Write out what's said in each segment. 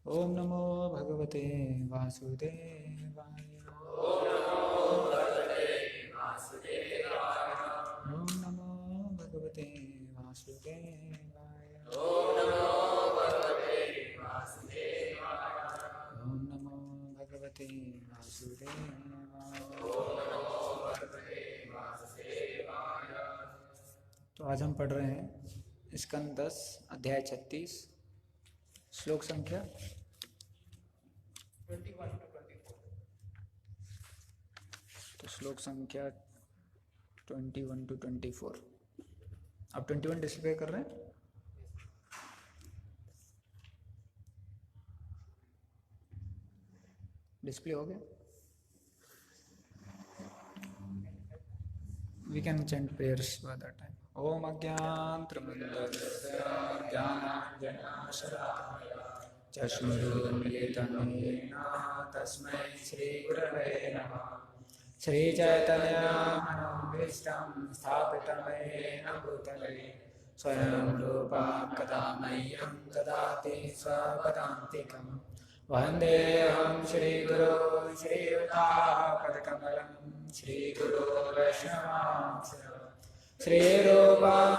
ओम नमो भगवते वासुदेवाय। ओम नमो भगवते वासुदेवाय। ओम नमो भगवते वासुदेवाय। ओम नमो भगवते वासुदेवाय। ओम नमो भगवते वासुदेवाय। ओम नमो भगवते वासुदेवाय। तो आज हम पढ़ रहे हैं स्कंद 10 अध्याय 36 श्लोक संख्या 21 to 24। तो श्लोक संख्या 21 to 24। अब 21 डिस्प्ले कर रहे हैं। डिस्प्ले हो गया। We can chant prayers by that time. Om Ajnantramandarasya Jnananjanashalakaya Chashmadurmilitam Yena Tasmai Shri Gurave Namah Shri Chaitanya Manobhishtam Sthapitam Yena Bhutale Swayam Rupa Kadamayyam Dadati Swapadantikam Vandeham Shri Guru Shri Utapatakalam Shri Guru Vaishnavamsa Shri Rupam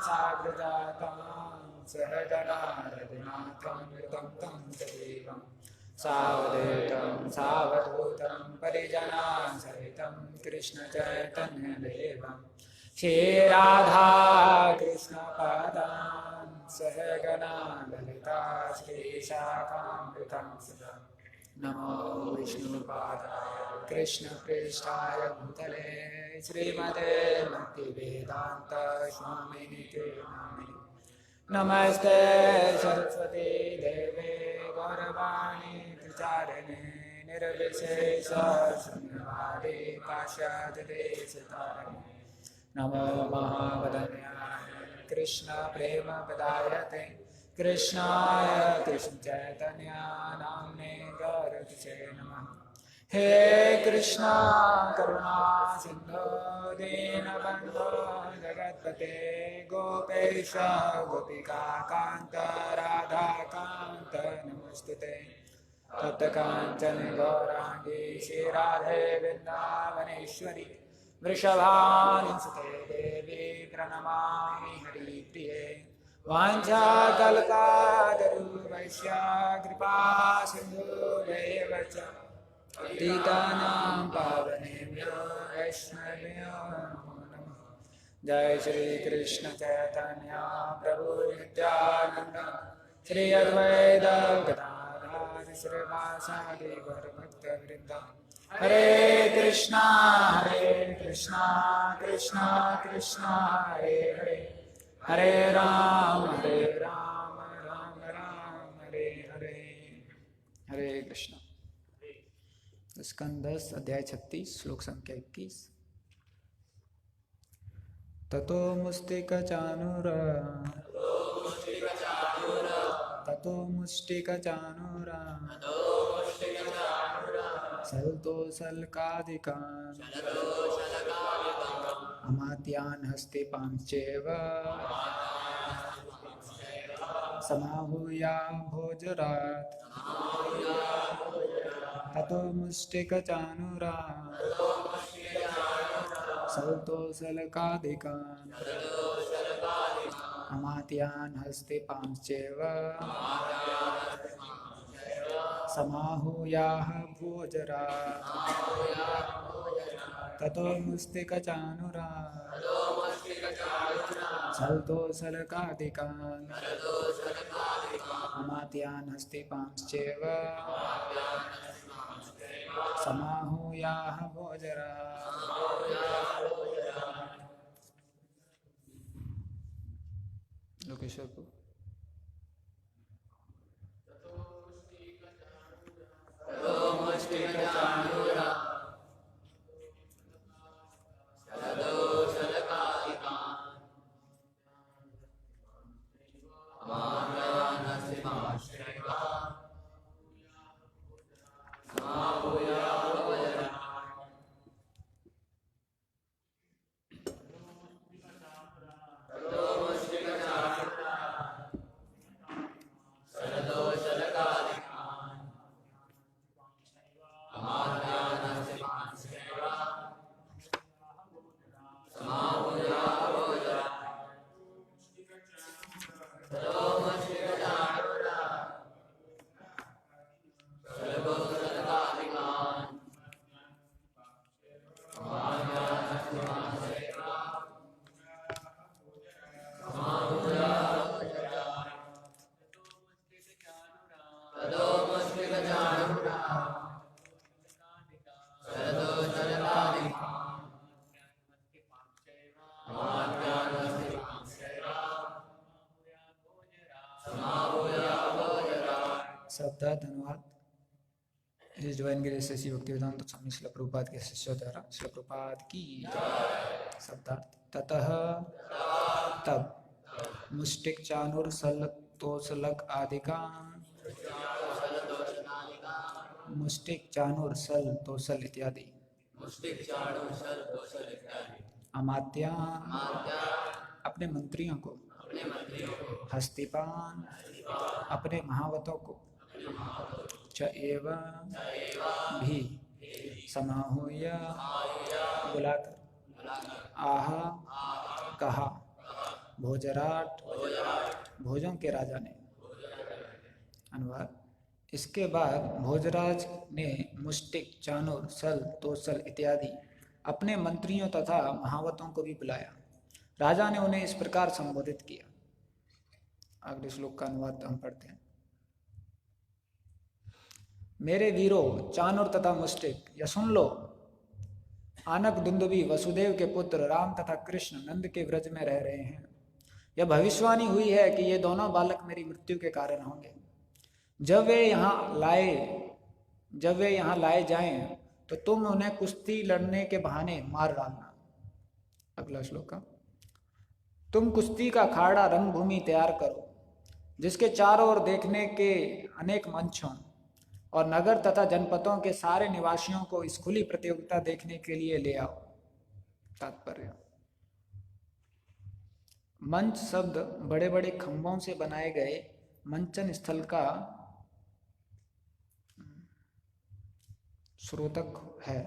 Sagrajatam Sahagana Radhinatam Yutam Tam Sadevam Savadetam Savadhutam Parijanan Sahitam Krishna Chaitanya Devam Shri Radha Krishna Padam Sahagana Lalita Shri Shakamritam Sadam Namo Vishnupadaya Krishna Prishtaya Bhutale Srimate Bhaktivedanta Swaminiti Namini Namaste Saraswati Deve Gauravani Pracharine Nirvishesha Shunyavadi Pashyadeshitarane Namo Mahavadanyaya Krishna Prema Padayate Krishnaya Krishna Chaitanya Namne Gauratache Namah He Krishna Karuna Sindhu Dinabandhu Jagatpate Gopesha Gopika Kanta Radha Kanta Namostute Tapta Kanchana Gaurangi Shri Radhe Vrindavaneshwari Vrishabhani Sute Devi Pranamami Hari Priye Vanchakalpataruvaisya Kripa Sindhudev Cha Patitanam Pavanebhyo Vaishnavibhyo Namo Namah Jai Shri Krishna Chaitanya Prabhu Nityananda Shri Advaita Gadadhar Srivasadi Gaur Bhakta Vrinda Hare Krishna Krishna Krishna Hare Hare Hare Ram Ram Ram Hare Hare Hare Krishna। स्कंद 10 अध्याय 36 श्लोक संख्या 21। ततो मुष्टिकचाणूरा सल्तोषल्कादिकान् अमात्यान् हस्ते पांचैव समाहूया भोजरात् ततो मुष्टिकचाणूरा सल्तोषल्कादिकान् अमात्यान् हस्ते पांचैव समाहूयाः भोजरात् ततो मुष्टिकचाणूरा सल्तोषल्कादिकान् अमात्यान् हस्ते पांचैव समाहूयाः भोजरात्। लोकेश्वर को ततो मुष्टिकचाणूरा शरदो शरदादिका शब्दार्थ अनुवाद इस ज्वाइन के लिए श्री भक्तिवेदांत स्वामी श्रील प्रभुपाद के शिष्यों द्वारा श्रील प्रभुपाद की शब्दार्थ। ततः तब मुष्टिक चाणूर सल तोसलक आदिकान मुष्टिक चाणूर सल तोसल इत्यादि अमात्यान अपने मंत्रियों को हस्तिपान अपने महावतों को च एवं भी समाहूय बुलाकर आह कहा भोजराट भोजों के राजा ने। अनुवाद। इसके बाद भोजराज ने मुष्टिक चाणूर सल तोसल इत्यादि अपने मंत्रियों तथा महावतों को भी बुलाया। राजा ने उन्हें इस प्रकार संबोधित किया। अगले श्लोक का अनुवाद हम पढ़ते हैं। मेरे वीरों चाणूर तथा मुष्टिक, यह सुन लो, आनक दुंदुभी वसुदेव के पुत्र राम तथा कृष्ण नंद के व्रज में रह रहे हैं। यह भविष्यवाणी हुई है कि ये दोनों बालक मेरी मृत्यु के कारण होंगे। जब वे यहाँ लाए जाएं तो तुम उन्हें कुश्ती लड़ने के बहाने मार डालना। अगला श्लोक का। तुम कुश्ती का अखाड़ा रंगभूमि तैयार करो, जिसके चारों ओर देखने के अनेक मंच हों, और नगर तथा जनपदों के सारे निवासियों को इस खुली प्रतियोगिता देखने के लिए ले आओ। तात्पर्य। मंच शब्द बड़े बड़े खंभों से बनाए गए मंचन स्थल का स्रोतक है।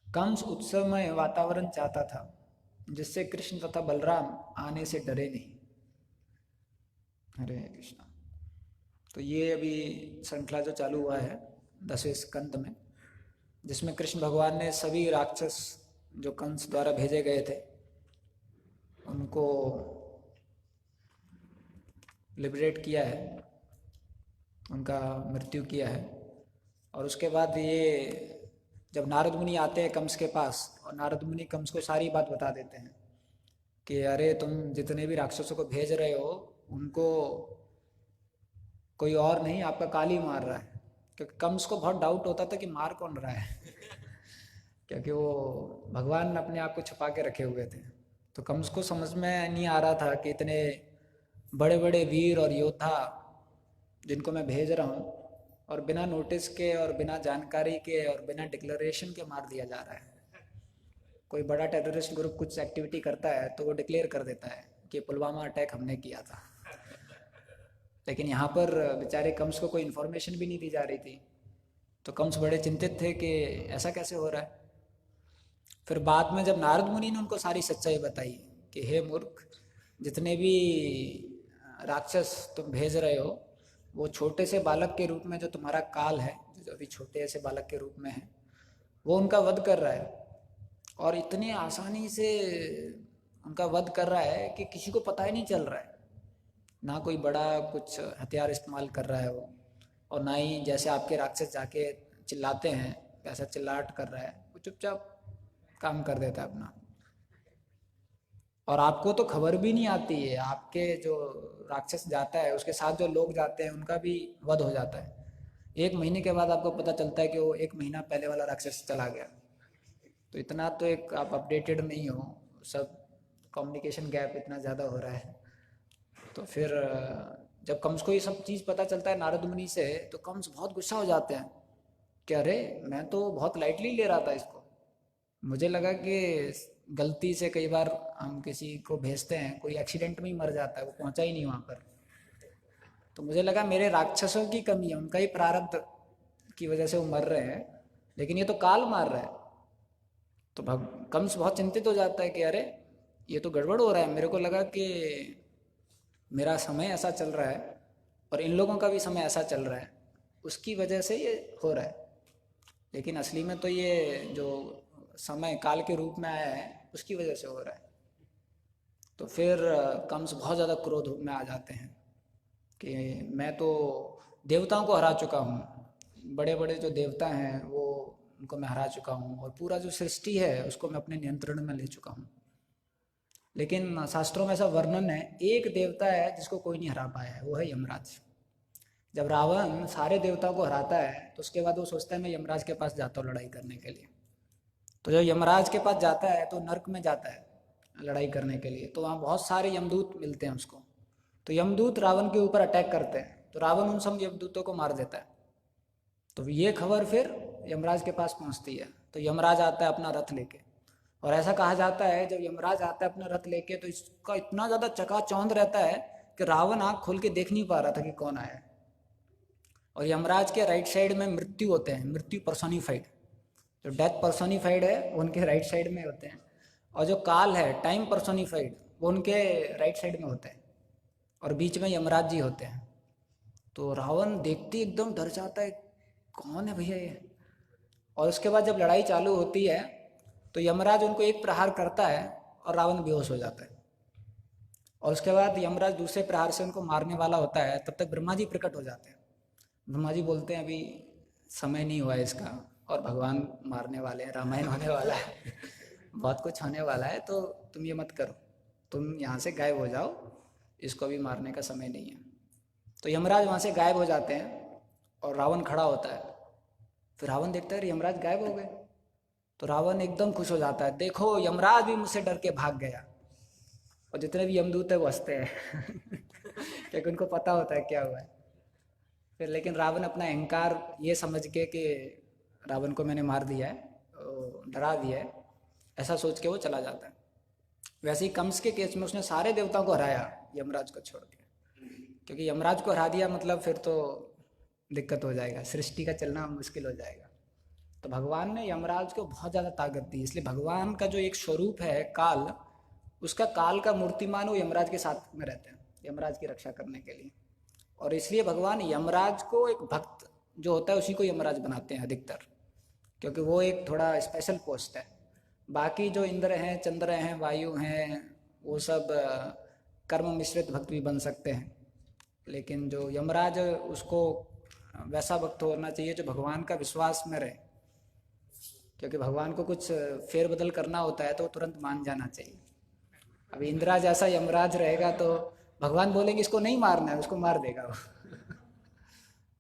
कंस उत्सवमय वातावरण चाहता था, जिससे कृष्ण तथा बलराम आने से डरे नहीं। हरे कृष्णा। तो ये अभी श्रृंखला जो चालू हुआ है 10वें स्कंद में, जिसमें कृष्ण भगवान ने सभी राक्षस जो कंस द्वारा भेजे गए थे उनको लिबरेट किया है, उनका मृत्यु किया है। और उसके बाद ये जब नारद मुनि आते हैं कंस के पास, और नारद मुनि कंस को सारी बात बता देते हैं कि अरे तुम जितने भी राक्षसों को भेज रहे हो उनको कोई और नहीं, आपका काल ही मार रहा है। क्योंकि कंस को बहुत डाउट होता था कि मार कौन रहा है क्योंकि वो भगवान अपने आप को छुपा के रखे हुए थे। तो कंस को समझ में नहीं आ रहा था कि इतने बड़े बड़े वीर और योद्धा जिनको मैं भेज रहा हूँ और बिना नोटिस के और बिना जानकारी के और बिना डिक्लेरेशन के मार दिया जा रहा है। कोई बड़ा टेररिस्ट ग्रुप कुछ एक्टिविटी करता है तो वो डिक्लेयर कर देता है कि पुलवामा अटैक हमने किया था, लेकिन यहाँ पर बेचारे कंस को कोई इन्फॉर्मेशन भी नहीं दी जा रही थी। तो कंस बड़े चिंतित थे कि ऐसा कैसे हो रहा है। फिर बाद में जब नारद मुनि ने उनको सारी सच्चाई बताई कि हे मूर्ख, जितने भी राक्षस तुम भेज रहे हो वो छोटे से बालक के रूप में जो तुम्हारा काल है, जो अभी छोटे से बालक के रूप में है, वो उनका वध कर रहा है। और इतनी आसानी से उनका वध कर रहा है कि किसी को पता ही नहीं चल रहा है। ना कोई बड़ा कुछ हथियार इस्तेमाल कर रहा है वो, और ना ही जैसे आपके राक्षस जाके चिल्लाते हैं वैसा चिल्लाहट कर रहा है। वो चुपचाप काम कर देता है अपना, और आपको तो खबर भी नहीं आती है। आपके जो राक्षस जाता है उसके साथ जो लोग जाते हैं उनका भी वध हो जाता है। 1 महीने के बाद आपको पता चलता है कि वो 1 महीना पहले वाला राक्षस चला गया। तो इतना तो एक आप अपडेटेड नहीं हो, सब कम्युनिकेशन गैप इतना ज़्यादा हो रहा है। तो फिर जब कंस को ये सब चीज़ पता चलता है नारद मुनि से, तो कंस बहुत गुस्सा हो जाते हैं कि अरे मैं तो बहुत लाइटली ले रहा था इसको, मुझे लगा कि गलती से कई बार हम किसी को भेजते हैं कोई एक्सीडेंट में ही मर जाता है, वो पहुंचा ही नहीं वहाँ पर। तो मुझे लगा मेरे राक्षसों की कमी है, उनका ही प्रारब्ध की वजह से वो मर रहे हैं, लेकिन ये तो काल मार रहा है। तो कंस बहुत चिंतित हो जाता है कि अरे ये तो गड़बड़ हो रहा है, मेरे को लगा कि मेरा समय ऐसा चल रहा है और इन लोगों का भी समय ऐसा चल रहा है, उसकी वजह से ये हो रहा है। लेकिन असली में तो ये जो समय काल के रूप में आया है उसकी वजह से हो रहा है। तो फिर कंस बहुत ज़्यादा क्रोध में आ जाते हैं कि मैं तो देवताओं को हरा चुका हूँ, बड़े बड़े जो देवता हैं वो उनको मैं हरा चुका हूँ, और पूरा जो सृष्टि है उसको मैं अपने नियंत्रण में ले चुका हूँ। लेकिन शास्त्रों में ऐसा वर्णन है, एक देवता है जिसको कोई नहीं हरा पाया है, वो है यमराज। जब रावण सारे देवताओं को हराता है तो उसके बाद वो सोचता है मैं यमराज के पास जाता हूँ लड़ाई करने के लिए। तो जब यमराज के पास जाता है तो नर्क में जाता है लड़ाई करने के लिए, तो वहाँ बहुत सारे यमदूत मिलते हैं उसको। तो यमदूत रावण के ऊपर अटैक करते हैं, तो रावण उन सब यमदूतों को मार देता है। तो ये खबर फिर यमराज के पास पहुँचती है, तो यमराज आता है अपना रथ लेके। और ऐसा कहा जाता है जब यमराज आता है अपना रथ लेके तो इसका इतना ज़्यादा चकाचौंध रहता है कि रावण आँख खोल के देख नहीं पा रहा था कि कौन आया है। और यमराज के राइट साइड में मृत्यु होते हैं, मृत्यु पर्सोनिफाइड, जो डेथ पर्सोनिफाइड है वो उनके राइट साइड में होते हैं, और जो काल है टाइम पर्सोनिफाइड वो उनके राइट साइड में होते हैं, और बीच में यमराज जी होते हैं। तो रावण देखते ही एकदम डर जाता है, कौन है भैया ये। और उसके बाद जब लड़ाई चालू होती है तो यमराज उनको एक प्रहार करता है और रावण बेहोश हो जाता है। और उसके बाद यमराज दूसरे प्रहार से उनको मारने वाला होता है, तब तक ब्रह्मा जी प्रकट हो जाते हैं। ब्रह्मा जी बोलते हैं अभी समय नहीं हुआ है इसका, और भगवान मारने वाले हैं, रामायण होने वाला है बहुत कुछ होने वाला है, तो तुम ये मत करो, तुम यहाँ से गायब हो जाओ, इसको अभी मारने का समय नहीं है। तो यमराज वहाँ से गायब हो जाते हैं और रावण खड़ा होता है। फिर रावण देखता है यमराज गायब हो गए, तो रावण एकदम खुश हो जाता है, देखो यमराज भी मुझसे डर के भाग गया। और जितने भी यमदूत है वो हंसते हैं क्योंकि उनको पता होता है क्या हुआ है। फिर लेकिन रावण अपना अहंकार ये समझ के कि रावण को मैंने मार दिया है, डरा दिया है, ऐसा सोच के वो चला जाता है। वैसे ही कंस के केस में उसने सारे देवताओं को हराया यमराज को छोड़ के, क्योंकि यमराज को हरा दिया मतलब फिर तो दिक्कत हो जाएगा, सृष्टि का चलना मुश्किल हो जाएगा। तो भगवान ने यमराज को बहुत ज़्यादा ताकत दी, इसलिए भगवान का जो एक स्वरूप है काल, उसका काल का मूर्तिमान वो यमराज के साथ में रहते हैं, यमराज की रक्षा करने के लिए। और इसलिए भगवान यमराज को एक भक्त जो होता है उसी को यमराज बनाते हैं अधिकतर, क्योंकि वो एक थोड़ा स्पेशल पोस्ट है। बाकी जो इंद्र हैं, चंद्र हैं, वायु हैं, वो सब कर्म मिश्रित भक्त भी बन सकते हैं, लेकिन जो यमराज उसको वैसा भक्त होना चाहिए जो भगवान का विश्वास में रहे, क्योंकि भगवान को कुछ फेरबदल करना होता है तो तुरंत मान जाना चाहिए। अभी इंद्रा जैसा यमराज रहेगा तो भगवान बोलेंगे इसको नहीं मारना है, उसको मार देगा वो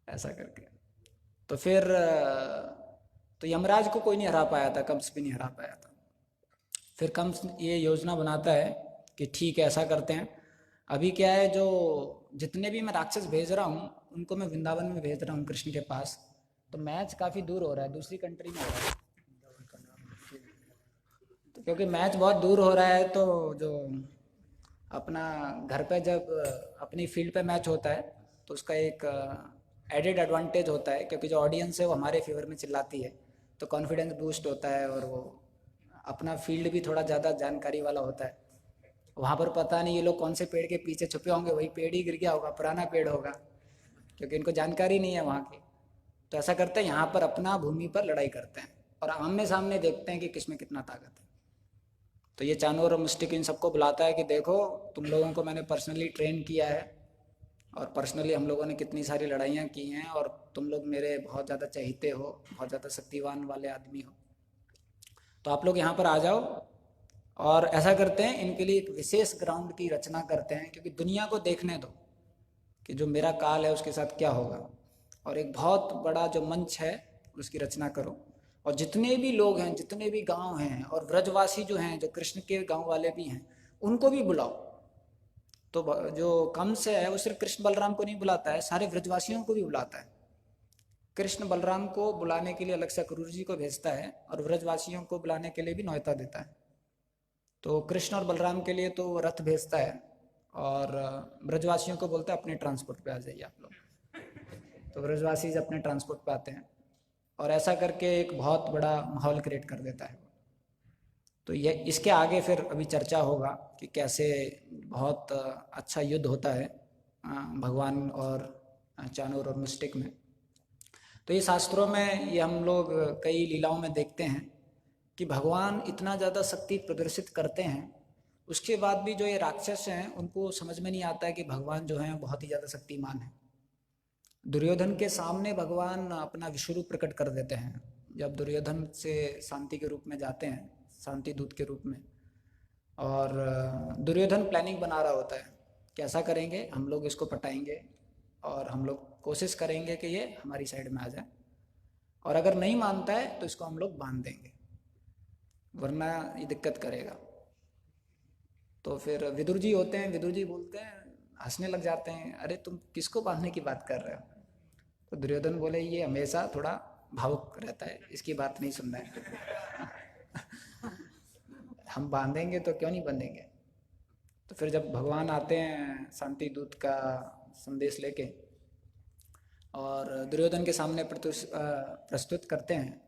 ऐसा करके। तो फिर तो यमराज को कोई नहीं हरा पाया था, कंस भी नहीं हरा पाया था। फिर कंस ये योजना बनाता है कि ठीक है ऐसा करते हैं, अभी क्या है जो जितने भी मैं राक्षस भेज रहा हूँ उनको मैं वृंदावन में भेज रहा हूँ कृष्ण के पास। तो मैच काफ़ी दूर हो रहा है, दूसरी कंट्री में हो रहा है, तो क्योंकि मैच बहुत दूर हो रहा है तो जो अपना घर पे जब अपनी फील्ड पे मैच होता है तो उसका एक एडेड एडवांटेज होता है, क्योंकि जो ऑडियंस है वो हमारे फेवर में चिल्लाती है, तो कॉन्फिडेंस बूस्ट होता है, और वो अपना फील्ड भी थोड़ा ज़्यादा जानकारी वाला होता है। वहाँ पर पता नहीं ये लोग कौन से पेड़ के पीछे छुपे होंगे, वही पेड़ ही गिर गया होगा, पुराना पेड़ होगा, क्योंकि इनको जानकारी नहीं है वहाँ की। तो ऐसा करते हैं यहाँ पर अपना भूमि पर लड़ाई करते हैं और आमने सामने देखते हैं कि किसमें कितना ताकत है। तो ये चानूर और मुस्टिक इन सबको बुलाता है कि देखो तुम लोगों को मैंने पर्सनली ट्रेन किया है, और पर्सनली हम लोगों ने कितनी सारी लड़ाइयाँ की हैं, और तुम लोग मेरे बहुत ज़्यादा चहेते हो, बहुत ज़्यादा शक्तिवान वाले आदमी हो, तो आप लोग यहाँ पर आ जाओ। और ऐसा करते हैं इनके लिए एक विशेष ग्राउंड की रचना करते हैं, क्योंकि दुनिया को देखने दो कि जो मेरा काल है उसके साथ क्या होगा, और एक बहुत बड़ा जो मंच है उसकी रचना करो। और जितने भी लोग हैं, जितने भी गांव हैं, और व्रजवासी जो हैं, जो कृष्ण के गांव वाले भी हैं, उनको भी बुलाओ। तो जो कंस है वो सिर्फ कृष्ण बलराम को नहीं बुलाता है, सारे व्रजवासियों को भी बुलाता है। कृष्ण बलराम को बुलाने के लिए अलग से अक्रूर जी को भेजता है, और व्रजवासियों को बुलाने के लिए भी न्योता देता है। तो कृष्ण और बलराम के लिए तो रथ भेजता है, और ब्रजवासियों को बोलता है अपने ट्रांसपोर्ट पे आ जाइए आप लोग। तो ब्रजवासी अपने ट्रांसपोर्ट पे आते हैं, और ऐसा करके एक बहुत बड़ा माहौल क्रिएट कर देता है। तो ये इसके आगे फिर अभी चर्चा होगा कि कैसे बहुत अच्छा युद्ध होता है भगवान और चाणूर और मुस्टिक में। तो ये शास्त्रों में ये हम लोग कई लीलाओं में देखते हैं कि भगवान इतना ज़्यादा शक्ति प्रदर्शित करते हैं उसके बाद भी जो ये राक्षस हैं उनको समझ में नहीं आता है कि भगवान जो हैं बहुत ही ज़्यादा शक्तिमान है। दुर्योधन के सामने भगवान अपना विश्वरूप प्रकट कर देते हैं। जब दुर्योधन से शांति के रूप में जाते हैं, शांति दूत के रूप में, और दुर्योधन प्लानिंग बना रहा होता है कि ऐसा करेंगे, हम लोग इसको पटाएंगे और हम लोग कोशिश करेंगे कि ये हमारी साइड में आ जाए, और अगर नहीं मानता है तो इसको हम लोग बांध देंगे, वरना ये दिक्कत करेगा। तो फिर विदुर जी होते हैं, विदुर जी बोलते हैं, हंसने लग जाते हैं, अरे तुम किसको बांधने की बात कर रहे हो? तो दुर्योधन बोले, ये हमेशा थोड़ा भावुक रहता है, इसकी बात नहीं सुनना है। हम बांधेंगे तो क्यों नहीं बंधेंगे। तो फिर जब भगवान आते हैं शांति दूत का संदेश लेके और दुर्योधन के सामने प्रस्तुत करते हैं,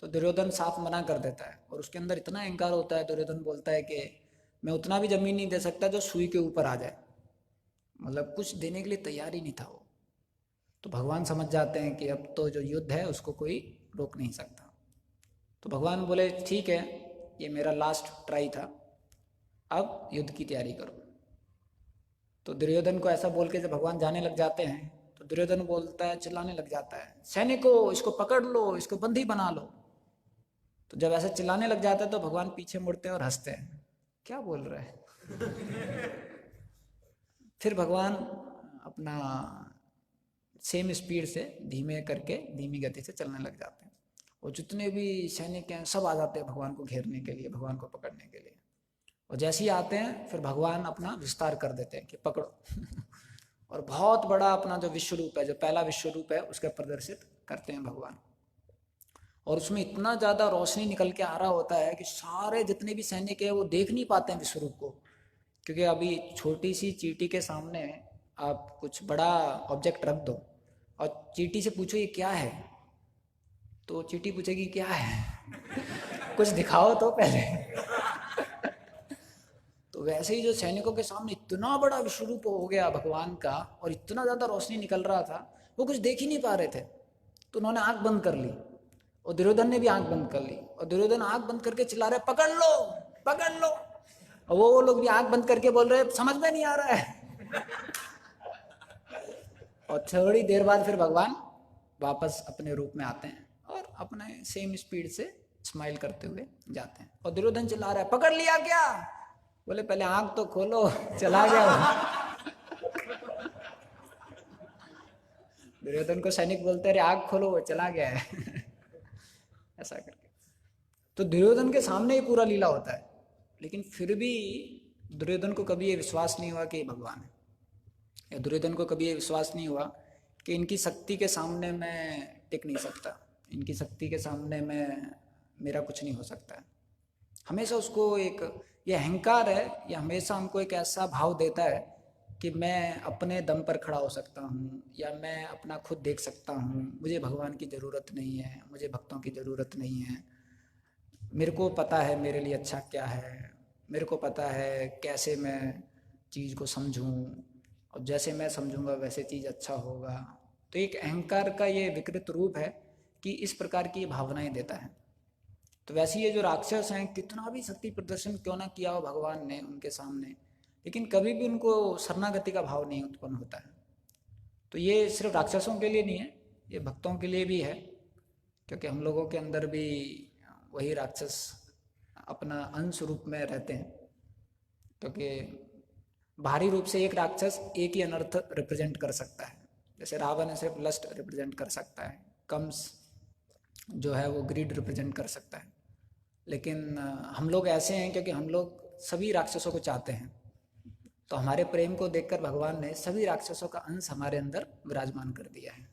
तो दुर्योधन साफ मना कर देता है, और उसके अंदर इतना अहंकार होता है, दुर्योधन बोलता है कि मैं उतना भी जमीन नहीं दे सकता जो सुई के ऊपर आ जाए, मतलब कुछ देने के लिए तैयार ही नहीं था वो। तो भगवान समझ जाते हैं कि अब तो जो युद्ध है उसको कोई रोक नहीं सकता। तो भगवान बोले, ठीक है, ये मेरा लास्ट ट्राई था, अब युद्ध की तैयारी करो। तो दुर्योधन को ऐसा बोल के जब भगवान जाने लग जाते हैं, तो दुर्योधन बोलता है, चिल्लाने लग जाता है, सैनिकों इसको पकड़ लो, इसको बंदी बना लो। तो जब ऐसे चिल्लाने लग जाता है तो भगवान पीछे मुड़ते हैं और हंसते हैं, क्या बोल रहे हैं। फिर भगवान अपना सेम स्पीड से धीमे करके धीमी गति से चलने लग जाते हैं, और जितने भी सैनिक हैं सब आ जाते हैं भगवान को घेरने के लिए, भगवान को पकड़ने के लिए। और जैसे ही आते हैं फिर भगवान अपना विस्तार कर देते हैं कि पकड़ो। और बहुत बड़ा अपना जो विश्व रूप है, जो पहला विश्व रूप है, उसका प्रदर्शित करते हैं भगवान। और उसमें इतना ज़्यादा रोशनी निकल के आ रहा होता है कि सारे जितने भी सैनिक हैं वो देख नहीं पाते हैं विश्व रूप को, क्योंकि अभी छोटी सी चींटी के सामने आप कुछ बड़ा ऑब्जेक्ट रख दो और चींटी से पूछो ये क्या है, तो चींटी पूछेगी क्या है, कुछ दिखाओ तो पहले। तो वैसे ही जो सैनिकों के सामने इतना बड़ा विश्वरूप हो गया भगवान का, और इतना ज़्यादा रोशनी निकल रहा था, वो कुछ देख ही नहीं पा रहे थे। तो उन्होंने आंख बंद कर ली, और दुर्योधन ने भी आंख बंद कर ली, और दुर्योधन आंख बंद करके चिल्ला रहे, पकड़ लो पकड़ लो। और वो लोग भी आंख बंद करके बोल रहे, समझ में नहीं आ रहा है। और थोड़ी देर बाद फिर भगवान वापस अपने रूप में आते हैं और अपने सेम स्पीड से स्माइल करते हुए जाते हैं। और दुर्योधन चिल्ला रहा है, पकड़ लिया क्या? बोले, पहले आंख तो खोलो, चला गया। दुर्योधन को सैनिक बोलते हैं, अरे आंख खोलो, वो चला गया है। ऐसा करके तो दुर्योधन के सामने ही पूरा लीला होता है, लेकिन फिर भी दुर्योधन को कभी ये विश्वास नहीं हुआ कि ये भगवान है, या दुर्योधन को कभी ये विश्वास नहीं हुआ कि इनकी शक्ति के सामने मैं टिक नहीं सकता, इनकी शक्ति के सामने मैं मेरा कुछ नहीं हो सकता है। हमेशा उसको एक ये अहंकार है, ये हमेशा हमको एक ऐसा भाव देता है कि मैं अपने दम पर खड़ा हो सकता हूँ, या मैं अपना खुद देख सकता हूँ, मुझे भगवान की ज़रूरत नहीं है, मुझे भक्तों की ज़रूरत नहीं है, मेरे को पता है मेरे लिए अच्छा क्या है, मेरे को पता है कैसे मैं चीज़ को समझूं, और जैसे मैं समझूंगा वैसे चीज़ अच्छा होगा। तो एक अहंकार का ये विकृत रूप है कि इस प्रकार की भावनाएं देता है। तो वैसे ये जो राक्षस हैं, कितना भी शक्ति प्रदर्शन क्यों ना किया हो भगवान ने उनके सामने, लेकिन कभी भी उनको शरणागति का भाव नहीं उत्पन्न होता है। तो ये सिर्फ राक्षसों के लिए नहीं है, ये भक्तों के लिए भी है, क्योंकि हम लोगों के अंदर भी वही राक्षस अपना अंश रूप में रहते हैं। क्योंकि बाहरी रूप से एक राक्षस एक ही अनर्थ रिप्रेजेंट कर सकता है, जैसे रावण सिर्फ लस्ट रिप्रेजेंट कर सकता है, कंस जो है वो ग्रीड रिप्रेजेंट कर सकता है। लेकिन हम लोग ऐसे हैं क्योंकि हम लोग सभी राक्षसों को चाहते हैं, तो हमारे प्रेम को देखकर भगवान ने सभी राक्षसों का अंश हमारे अंदर विराजमान कर दिया है।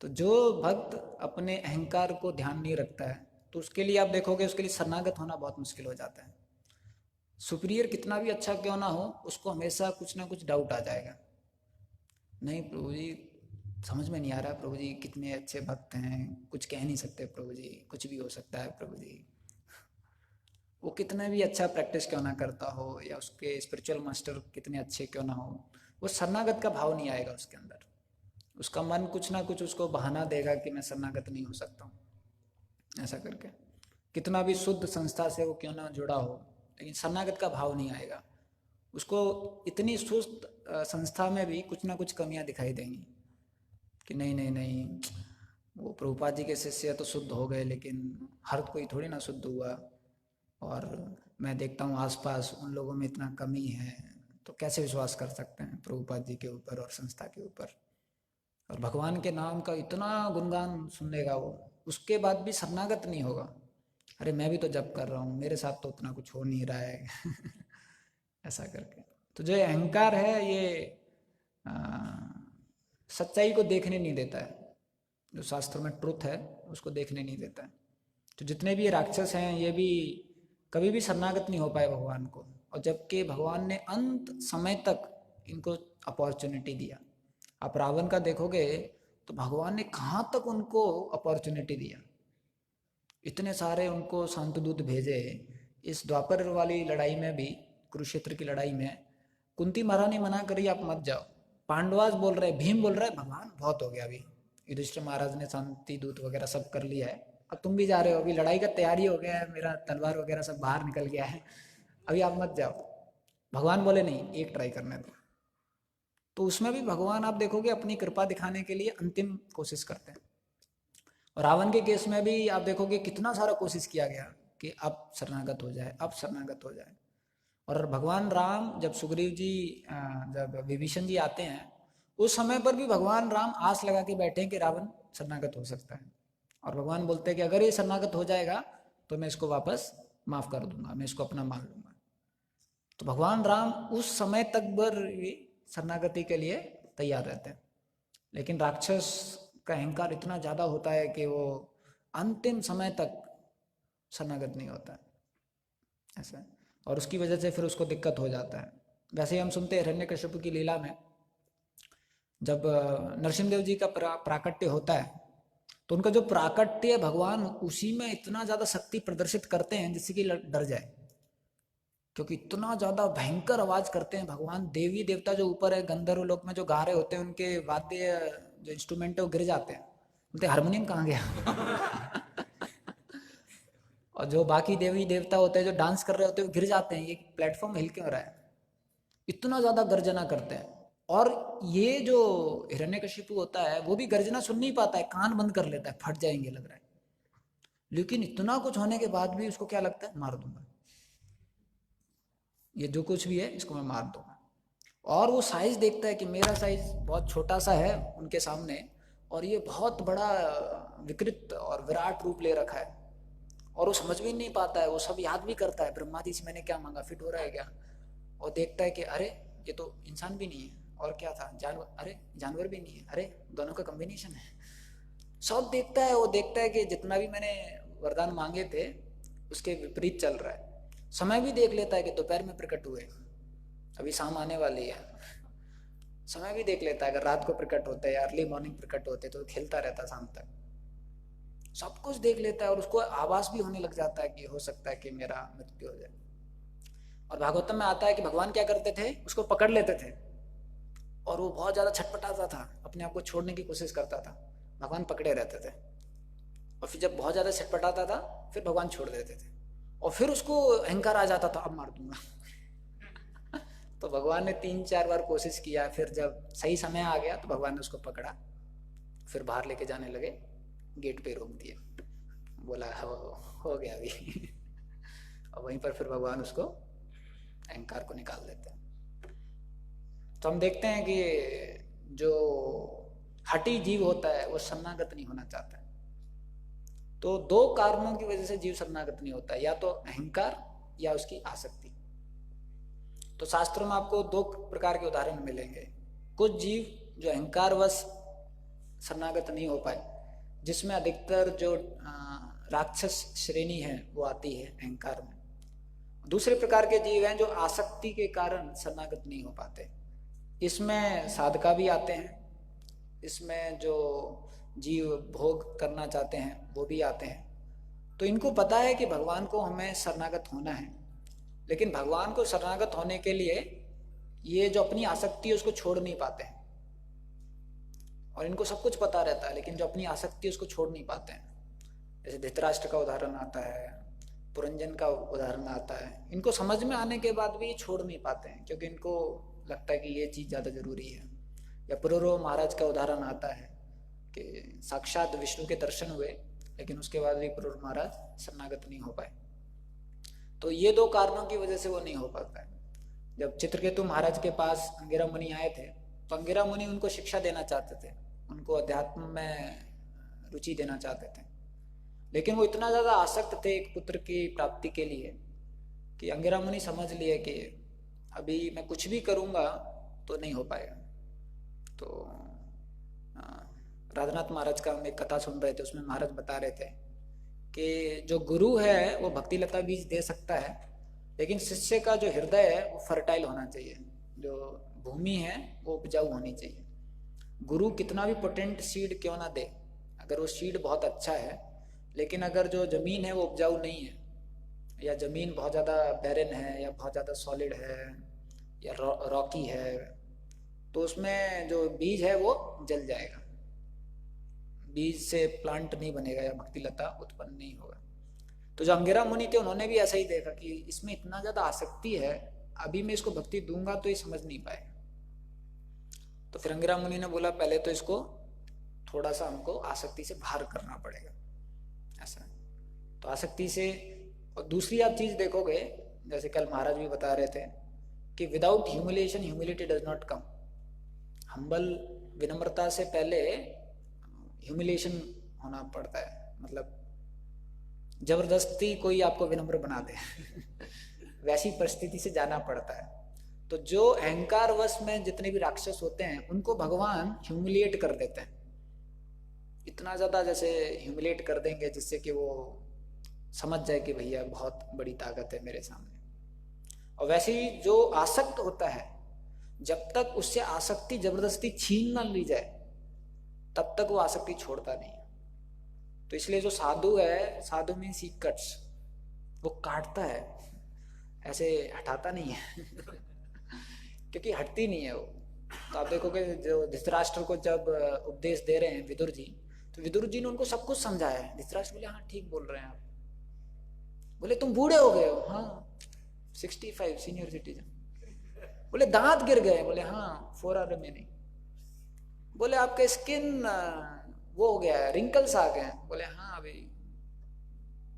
तो जो भक्त अपने अहंकार को ध्यान नहीं रखता है, तो उसके लिए आप देखोगे उसके लिए शरणागत होना बहुत मुश्किल हो जाता है। सुपीरियर कितना भी अच्छा क्यों ना हो, उसको हमेशा कुछ ना कुछ डाउट आ जाएगा, नहीं प्रभु जी समझ में नहीं आ रहा, प्रभु जी कितने अच्छे भक्त हैं, कुछ कह नहीं सकते प्रभु जी, कुछ भी हो सकता है प्रभु जी। वो कितना भी अच्छा प्रैक्टिस क्यों ना करता हो, या उसके स्पिरिचुअल मास्टर कितने अच्छे क्यों ना हो, वो शरणागत का भाव नहीं आएगा उसके अंदर। उसका मन कुछ ना कुछ उसको बहाना देगा कि मैं शरणागत नहीं हो सकता हूँ, ऐसा करके। कितना भी शुद्ध संस्था से वो क्यों ना जुड़ा हो, लेकिन शरणागत का भाव नहीं आएगा। उसको इतनी सुस्त संस्था में भी कुछ ना कुछ कमियां दिखाई देंगी कि नहीं नहीं नहीं, वो प्रभुपाद जी के शिष्य तो शुद्ध हो गए, लेकिन हर कोई थोड़ी ना शुद्ध हुआ, और मैं देखता हूँ आसपास उन लोगों में इतना कमी है, तो कैसे विश्वास कर सकते हैं प्रभुपाद जी के ऊपर और संस्था के ऊपर। और भगवान के नाम का इतना गुणगान सुन लेगा वो, उसके बाद भी शरणागत नहीं होगा। अरे मैं भी तो जप कर रहा हूँ, मेरे साथ तो उतना कुछ हो नहीं रहा है ऐसा करके। तो जो अहंकार है ये सच्चाई को देखने नहीं देता है, जो शास्त्रों में ट्रुथ है उसको देखने नहीं देता है। तो जितने भी राक्षस हैं ये भी कभी भी शरणागत नहीं हो पाए भगवान को, और जबकि भगवान ने अंत समय तक इनको अपॉर्चुनिटी दिया। आप रावण का देखोगे तो भगवान ने कहाँ तक उनको अपॉर्चुनिटी दिया, इतने सारे उनको शांतदूत भेजे। इस द्वापर वाली लड़ाई में भी, कुरुक्षेत्र की लड़ाई में, कुंती महारानी मना करी आप मत जाओ, पांडवास बोल रहे, भीम बोल रहे भगवान बहुत हो गया, अभी युधिष्ठिर महाराज ने शांति दूत वगैरह सब कर लिया है, अब तुम भी जा रहे हो, अभी लड़ाई का तैयारी हो गया है, मेरा तलवार वगैरह सब बाहर निकल गया है, अभी आप मत जाओ। भगवान बोले नहीं, एक ट्राई करने दो। तो उसमें भी भगवान आप देखोगे अपनी कृपा दिखाने के लिए अंतिम कोशिश करते हैं। और रावण के केस में भी आप देखोगे कितना सारा कोशिश किया गया कि अब शरणागत हो जाए, अब शरणागत हो जाए। और भगवान राम जब सुग्रीव जी जब विभीषण जी आते हैं, उस समय पर भी भगवान राम आस लगा के बैठे हैं कि रावण शरणागत हो सकता है, और भगवान बोलते हैं कि अगर ये शरणागत हो जाएगा तो मैं इसको वापस माफ कर दूंगा, मैं इसको अपना मान लूंगा। तो भगवान राम उस समय तक पर शरणागति के लिए तैयार रहते हैं। लेकिन राक्षस का अहंकार इतना ज़्यादा होता है कि वो अंतिम समय तक शरणागत नहीं होता है ऐसा, और उसकी वजह से फिर उसको दिक्कत हो जाता है। वैसे ही हम सुनते हैं हिरण्यकश्यप की लीला में जब नरसिंहदेव जी का प्राकट्य होता है, तो उनका जो प्राकट्य भगवान उसी में इतना ज़्यादा शक्ति प्रदर्शित करते हैं जिससे कि डर जाए, क्योंकि इतना ज़्यादा भयंकर आवाज़ करते हैं भगवान। देवी देवता जो ऊपर है गंधर्व लोक में जो गा रहे होते हैं, उनके वाद्य जो इंस्ट्रूमेंट है वो गिर जाते हैं, बोलते हारमोनियम कहाँ गया और जो बाकी देवी देवता होते हैं जो डांस कर रहे होते हैं वो गिर जाते हैं, ये प्लेटफॉर्म हिल क्यों रहा है, इतना ज़्यादा गर्जना करते हैं। और ये जो हिरण्यकशिपु होता है वो भी गर्जना सुन नहीं पाता है, कान बंद कर लेता है, फट जाएंगे लग रहा है, लेकिन इतना कुछ होने के बाद भी उसको क्या लगता है, मार दूंगा, ये जो कुछ भी है इसको मैं मार दूंगा। और वो साइज देखता है कि मेरा साइज बहुत छोटा सा है उनके सामने, और ये बहुत बड़ा विकृत और विराट रूप ले रखा है, और वो समझ भी नहीं पाता है, वो सब याद भी करता है, ब्रह्मा जी से मैंने क्या मांगा, फिट हो रहा है क्या, और देखता है कि अरे ये तो इंसान भी नहीं है, और क्या था जानवर, अरे जानवर भी नहीं है, अरे दोनों का कॉम्बिनेशन है। सब देखता है, वो देखता है कि जितना भी मैंने वरदान मांगे थे उसके विपरीत चल रहा है। समय भी देख लेता है कि दोपहर में प्रकट हुए, अभी शाम आने वाली है, समय भी देख लेता है, अगर रात को प्रकट होते हैं, अर्ली मॉर्निंग प्रकट होते तो खेलता रहता शाम तक, सब कुछ देख लेता है, और उसको आभास भी होने लग जाता है कि हो सकता है कि मेरा मृत्यु हो जाए। और भागवतम में आता है कि भगवान क्या करते थे, उसको पकड़ लेते थे, और वो बहुत ज्यादा छटपटाता था, अपने आप को छोड़ने की कोशिश करता था, भगवान पकड़े रहते थे, और फिर जब बहुत ज्यादा छटपटाता था फिर भगवान छोड़ देते थे, और फिर उसको अहंकार आ जाता था, अब मार दूंगा तो भगवान ने 3-4 बार कोशिश किया, फिर जब सही समय आ गया तो भगवान ने उसको पकड़ा, फिर बाहर लेके जाने लगे, गेट पे रोक दिया, बोला हो गया अभी और वहीं पर फिर भगवान उसको अहंकार को निकाल देते हैं। तो हम देखते हैं कि जो हठी जीव होता है वो शरणागत नहीं होना चाहता है। तो 2 कारणों की वजह से जीव शरणागत नहीं होता है, या तो अहंकार या उसकी आसक्ति। तो शास्त्रों में आपको 2 प्रकार के उदाहरण मिलेंगे। कुछ जीव जो अहंकारवश शरणागत नहीं हो पाए, जिसमें अधिकतर जो राक्षस श्रेणी है वो आती है अहंकार में। दूसरे प्रकार के जीव हैं जो आसक्ति के कारण शरणागत नहीं हो पाते, इसमें साधका भी आते हैं, इसमें जो जीव भोग करना चाहते हैं वो भी आते हैं। तो इनको पता है कि भगवान को हमें शरणागत होना है, लेकिन भगवान को शरणागत होने के लिए ये जो अपनी आसक्ति है उसको छोड़ नहीं पाते हैं, और इनको सब कुछ पता रहता है लेकिन जो अपनी आसक्ति है उसको छोड़ नहीं पाते हैं। जैसे धृतराष्ट्र का उदाहरण आता है, पुरंजन का उदाहरण आता है। इनको समझ में आने के बाद भी ये छोड़ नहीं पाते हैं, क्योंकि इनको लगता है कि ये चीज़ ज़्यादा जरूरी है। या पुरूरव महाराज का उदाहरण आता है कि साक्षात विष्णु के दर्शन हुए, लेकिन उसके बाद भी पुरूरव महाराज शरणागत नहीं हो पाए। तो ये दो कारणों की वजह से वो नहीं हो पाता है। जब चित्रकेतु महाराज के पास अंगिरा मुनि आए थे, तो अंगिरा मुनि उनको शिक्षा देना चाहते थे, उनको अध्यात्म में रुचि देना चाहते थे, लेकिन वो इतना ज़्यादा आसक्त थे एक पुत्र की प्राप्ति के लिए कि अंगिरा मुनि समझ लिए कि अभी मैं कुछ भी करूँगा तो नहीं हो पाएगा। तो राधानाथ महाराज का हम एक कथा सुन रहे थे, उसमें महाराज बता रहे थे कि जो गुरु है वो भक्ति लता बीज दे सकता है, लेकिन शिष्य का जो हृदय है वो फर्टाइल होना चाहिए, जो भूमि है वो उपजाऊ होनी चाहिए। गुरु कितना भी पोटेंट सीड क्यों ना दे, अगर वो सीड बहुत अच्छा है, लेकिन अगर जो जमीन है वो उपजाऊ नहीं है, या जमीन बहुत ज़्यादा बैरन है, या बहुत ज़्यादा सॉलिड है, या रॉकी है, तो उसमें जो बीज है वो जल जाएगा, बीज से प्लांट नहीं बनेगा या भक्ति लता उत्पन्न नहीं होगा। तो जो अंगिरा मुनि थे उन्होंने भी ऐसा ही देखा कि इसमें इतना ज़्यादा आसक्ति है, अभी मैं इसको भक्ति दूंगा तो ये समझ नहीं पाएगा। तो फिर अंगिरा मुनि ने बोला पहले तो इसको थोड़ा सा हमको आसक्ति से बाहर करना पड़ेगा, ऐसा। तो आसक्ति से, और दूसरी आप चीज देखोगे, जैसे कल महाराज भी बता रहे थे कि without humiliation humility does not come. Humble, विनम्रता से पहले ह्यूमिलिएशन होना पड़ता है, मतलब जबरदस्ती कोई आपको विनम्र बना दे वैसी परिस्थिति से जाना पड़ता है। तो जो अहंकार वश में जितने भी राक्षस होते हैं उनको भगवान ह्यूमिलिएट कर देते हैं, इतना ज्यादा जैसे ह्यूमिलिएट कर देंगे जिससे कि वो समझ जाए कि भैया बहुत बड़ी ताकत है मेरे सामने। और वैसे ही जो आसक्त होता है, जब तक उससे आसक्ति जबरदस्ती छीन ना ली जाए तब तक वो आसक्ति छोड़ता नहीं। तो इसलिए जो साधु है, साधु मीन्स ही कट्स, वो काटता है, ऐसे हटाता नहीं है क्योंकि हटती नहीं है वो। तो आप देखोगे जो धृतराष्ट्र को जब उपदेश दे रहे हैं विदुर जी, तो विदुर जी ने उनको सब कुछ समझाया है। धृतराष्ट्र बोले हाँ ठीक बोल रहे हैं आप। बोले तुम बूढ़े हो गए हो, हाँ 65 सीनियर सिटीजन। बोले दांत गिर गए, बोले हाँ 4 आर रिमेनिंग। बोले आपका स्किन वो हो गया है, रिंकल्स आ गए, बोले हाँ अभी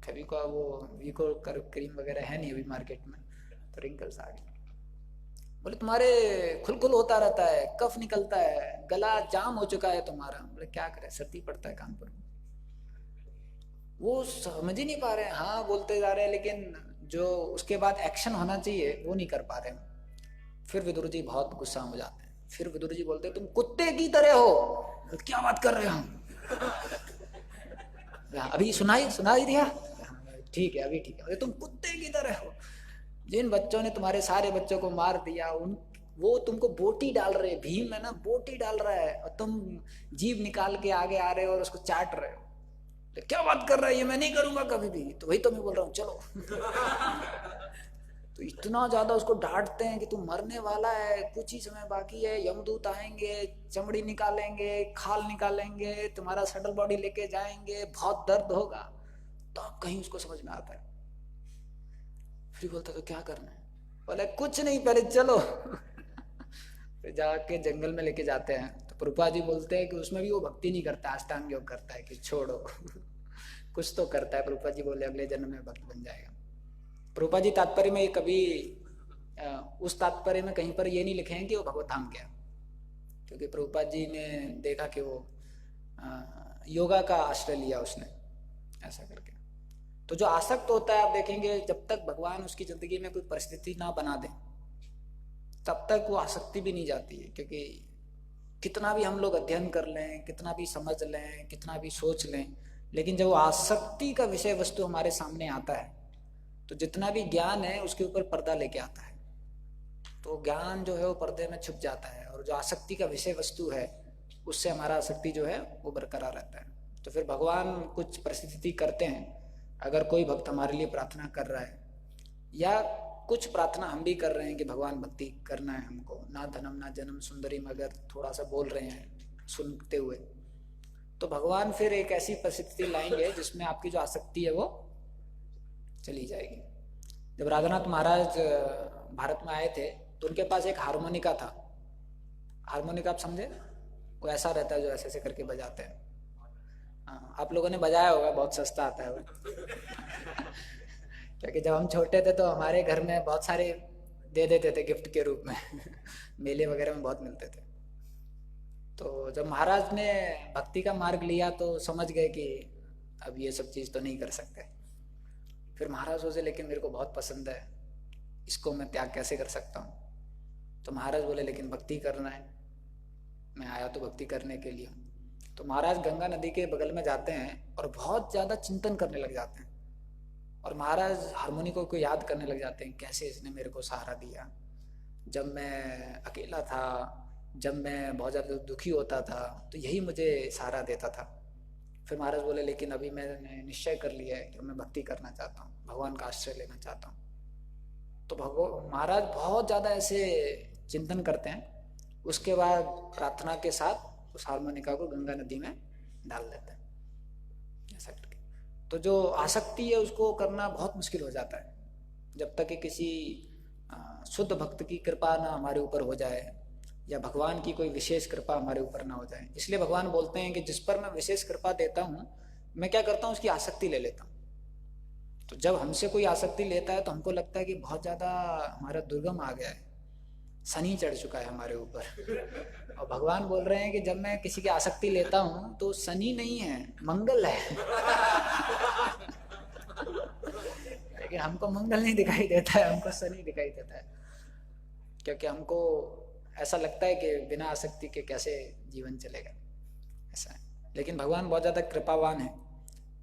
कभी का वो वीको क्रीम वगैरह है नहीं अभी मार्केट में, तो रिंकल्स आ गए। बोले तुम्हारे खुलखुल होता रहता है, कफ निकलता है, गला जाम हो चुका है तुम्हारा। बोले क्या करें, सर्दी पड़ता है कानपुर में। वो समझ ही नहीं पा रहे हैं, हाँ बोलते जा रहे हैं, लेकिन जो उसके बाद एक्शन होना चाहिए वो नहीं कर पा रहे हैं। फिर विदुर जी बहुत गुस्सा हो जाते हैं। फिर विदुर जी बोलते तुम कुत्ते की तरह हो, क्या बात कर रहे हो अभी सुनाई दिया, ठीक है अभी ठीक है। तुम कुत्ते की तरह हो, जिन बच्चों ने तुम्हारे सारे बच्चों को मार दिया, उन वो तुमको बोटी डाल रहे, भीम है ना बोटी डाल रहा है, और तुम जीभ निकाल के आगे आ रहे हो और उसको चाट रहे हो। तो क्या बात कर रहा है, ये मैं नहीं करूंगा कभी भी। तो वही तो मैं बोल रहा हूँ चलो तो इतना ज्यादा उसको डांटते हैं कि तू मरने वाला है, कुछ ही समय बाकी है, यमदूत आएंगे, चमड़ी निकालेंगे, खाल निकालेंगे, तुम्हारा सटल बॉडी लेके जाएंगे, बहुत दर्द होगा। तो कहीं उसको समझ में आता है। फिर बोलता तो क्या करना है, बोले कुछ नहीं पहले चलो फिर जाके जंगल में लेके जाते हैं। तो प्रभुपाद जी बोलते हैं कि उसमें भी वो भक्ति नहीं करता, अष्टांग योग करता है कि छोड़ो कुछ तो करता है। प्रभुपाद जी बोले अगले जन्म में भक्त बन जाएगा। प्रभुपाद जी तात्पर्य में कभी उस तात्पर्य में कहीं पर ये नहीं लिखे हैं कि वो भगवत धाम गया, क्योंकि प्रभुपाद जी ने देखा कि वो योगा का आश्रय लिया उसने, ऐसा करके। तो जो आसक्त होता है, आप देखेंगे जब तक भगवान उसकी जिंदगी में कोई परिस्थिति ना बना दे तब तक वो आसक्ति भी नहीं जाती है। क्योंकि कितना भी हम लोग अध्ययन कर लें, कितना भी समझ लें, कितना भी सोच लें, लेकिन जब वो आसक्ति का विषय वस्तु हमारे सामने आता है तो जितना भी ज्ञान है उसके ऊपर पर्दा लेके आता है। तो ज्ञान जो है वो पर्दे में छुप जाता है, और जो आसक्ति का विषय वस्तु है उससे हमारा आसक्ति जो है वो बरकरार रहता है। तो फिर भगवान कुछ परिस्थिति करते हैं। अगर कोई भक्त हमारे लिए प्रार्थना कर रहा है, या कुछ प्रार्थना हम भी कर रहे हैं कि भगवान भक्ति करना है हमको, ना धनम ना जन्म सुंदरी में अगर थोड़ा सा बोल रहे हैं सुनते हुए, तो भगवान फिर एक ऐसी परिस्थिति लाएंगे जिसमें आपकी जो आसक्ति है वो चली जाएगी। जब राधानाथ महाराज भारत में आए थे तो उनके पास एक हारमोनिका था। हारमोनिका आप समझे, वो ऐसा रहता है जो ऐसे ऐसे करके बजाते हैं। हाँ, आप लोगों ने बजाया होगा, बहुत सस्ता आता है वो। क्योंकि जब हम छोटे थे तो हमारे घर में बहुत सारे दे देते थे गिफ्ट के रूप में। मेले वगैरह में बहुत मिलते थे। तो जब महाराज ने भक्ति का मार्ग लिया तो समझ गए कि अब ये सब चीज़ तो नहीं कर सकते। फिर महाराज सोचे लेकिन मेरे को बहुत पसंद है, इसको मैं त्याग कैसे कर सकता हूँ। तो महाराज बोले लेकिन भक्ति करना है, मैं आया तो भक्ति करने के लिए। तो महाराज गंगा नदी के बगल में जाते हैं और बहुत ज़्यादा चिंतन करने लग जाते हैं। और महाराज हारमोनिको को याद करने लग जाते हैं, कैसे इसने मेरे को सहारा दिया जब मैं अकेला था, जब मैं बहुत ज़्यादा दुखी होता था तो यही मुझे सहारा देता था। फिर महाराज बोले लेकिन अभी मैंने निश्चय कर लिया है कि मैं भक्ति करना चाहता हूँ, भगवान का आश्रय लेना चाहता हूँ। तो महाराज बहुत ज़्यादा ऐसे चिंतन करते हैं। उसके बाद प्रार्थना के साथ उस हारमोनिका को गंगा नदी में डाल देते हैं, ऐसा करके। तो जो आसक्ति है उसको करना बहुत मुश्किल हो जाता है जब तक कि किसी शुद्ध भक्त की कृपा ना हमारे ऊपर हो जाए या भगवान की कोई विशेष कृपा हमारे ऊपर ना हो जाए। इसलिए भगवान बोलते हैं कि जिस पर मैं विशेष कृपा देता हूँ मैं क्या करता हूँ, उसकी आसक्ति ले लेता हूँ। तो जब हमसे कोई आसक्ति लेता है तो हमको लगता है कि बहुत ज़्यादा हमारा दुर्गम आ गया है, शनि चढ़ चुका है हमारे ऊपर। और भगवान बोल रहे हैं कि जब मैं किसी की आसक्ति लेता हूँ तो शनि नहीं है, मंगल है। लेकिन हमको मंगल नहीं दिखाई देता है, हमको शनि दिखाई देता है। क्योंकि हमको ऐसा लगता है कि बिना आसक्ति के कैसे जीवन चलेगा, ऐसा है। लेकिन भगवान बहुत ज़्यादा कृपावान है,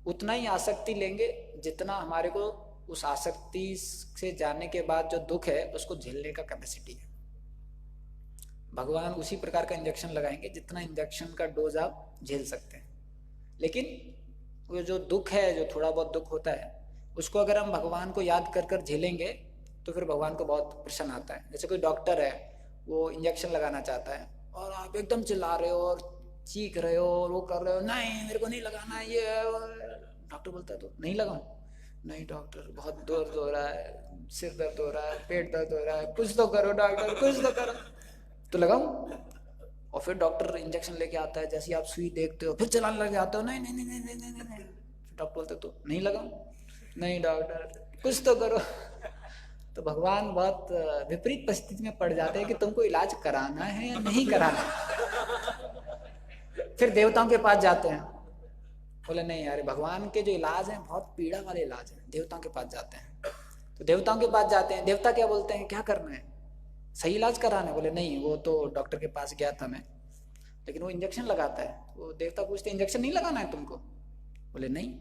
उतना ही आसक्ति लेंगे जितना हमारे को उस आसक्ति से जाने के बाद जो दुख है उसको झेलने का कैपेसिटी है। भगवान उसी प्रकार का इंजेक्शन लगाएंगे जितना इंजेक्शन का डोज आप झेल सकते हैं। लेकिन वो जो दुख है, जो थोड़ा बहुत दुख होता है, उसको अगर हम भगवान को याद कर कर झेलेंगे तो फिर भगवान को बहुत प्रसन्न आता है। जैसे कोई डॉक्टर है, वो इंजेक्शन लगाना चाहता है और आप एकदम चिल्ला रहे हो और चीख रहे हो और वो कर रहे हो, नहीं मेरे को नहीं लगाना है ये। डॉक्टर बोलता है तो नहीं लगाऊं, नहीं डॉक्टर बहुत दर्द हो रहा है, सिर दर्द हो रहा है, पेट दर्द हो रहा है, कुछ तो करो डॉक्टर, कुछ तो करो। तो लगाऊं, और फिर डॉक्टर इंजेक्शन लेके आता है, जैसे आप सुई देखते हो फिर चलाने लग जाते हो, नहीं नहीं नहीं नहीं नहीं नहीं, नहीं। डॉक्टर बोलते तो नहीं लगाऊं, नहीं डॉक्टर कुछ तो करो। तो भगवान बहुत विपरीत परिस्थिति में पड़ जाते हैं कि तुमको इलाज कराना है या नहीं कराना। फिर देवताओं के पास जाते हैं, बोले नहीं यार भगवान के जो इलाज हैं बहुत पीड़ा वाले इलाज हैं, देवताओं के पास जाते हैं। तो देवताओं के पास जाते हैं, देवता क्या बोलते हैं, क्या करना है, सही इलाज कराना है। बोले नहीं, वो तो डॉक्टर के पास गया था मैं, लेकिन वो इंजेक्शन लगाता है। वो देवता पूछते इंजेक्शन नहीं लगाना है तुमको, बोले नहीं।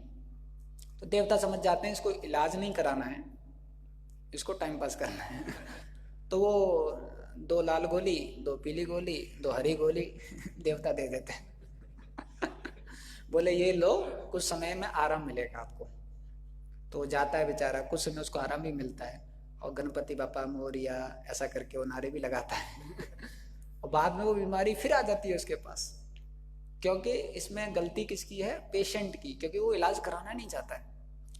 तो देवता समझ जाते हैं इसको इलाज नहीं कराना है, इसको टाइम पास करना है। तो वो 2 लाल गोली, 2 पीली गोली, 2 हरी गोली देवता दे देते हैं। बोले ये लो, कुछ समय में आराम मिलेगा आपको। तो वो जाता है बेचारा, कुछ समय उसको आराम भी मिलता है और गणपति बापा मोरिया ऐसा करके वो नारे भी लगाता है। और बाद में वो बीमारी फिर आ जाती है उसके पास, क्योंकि इसमें गलती किसकी है, पेशेंट की, क्योंकि वो इलाज कराना नहीं चाहता है।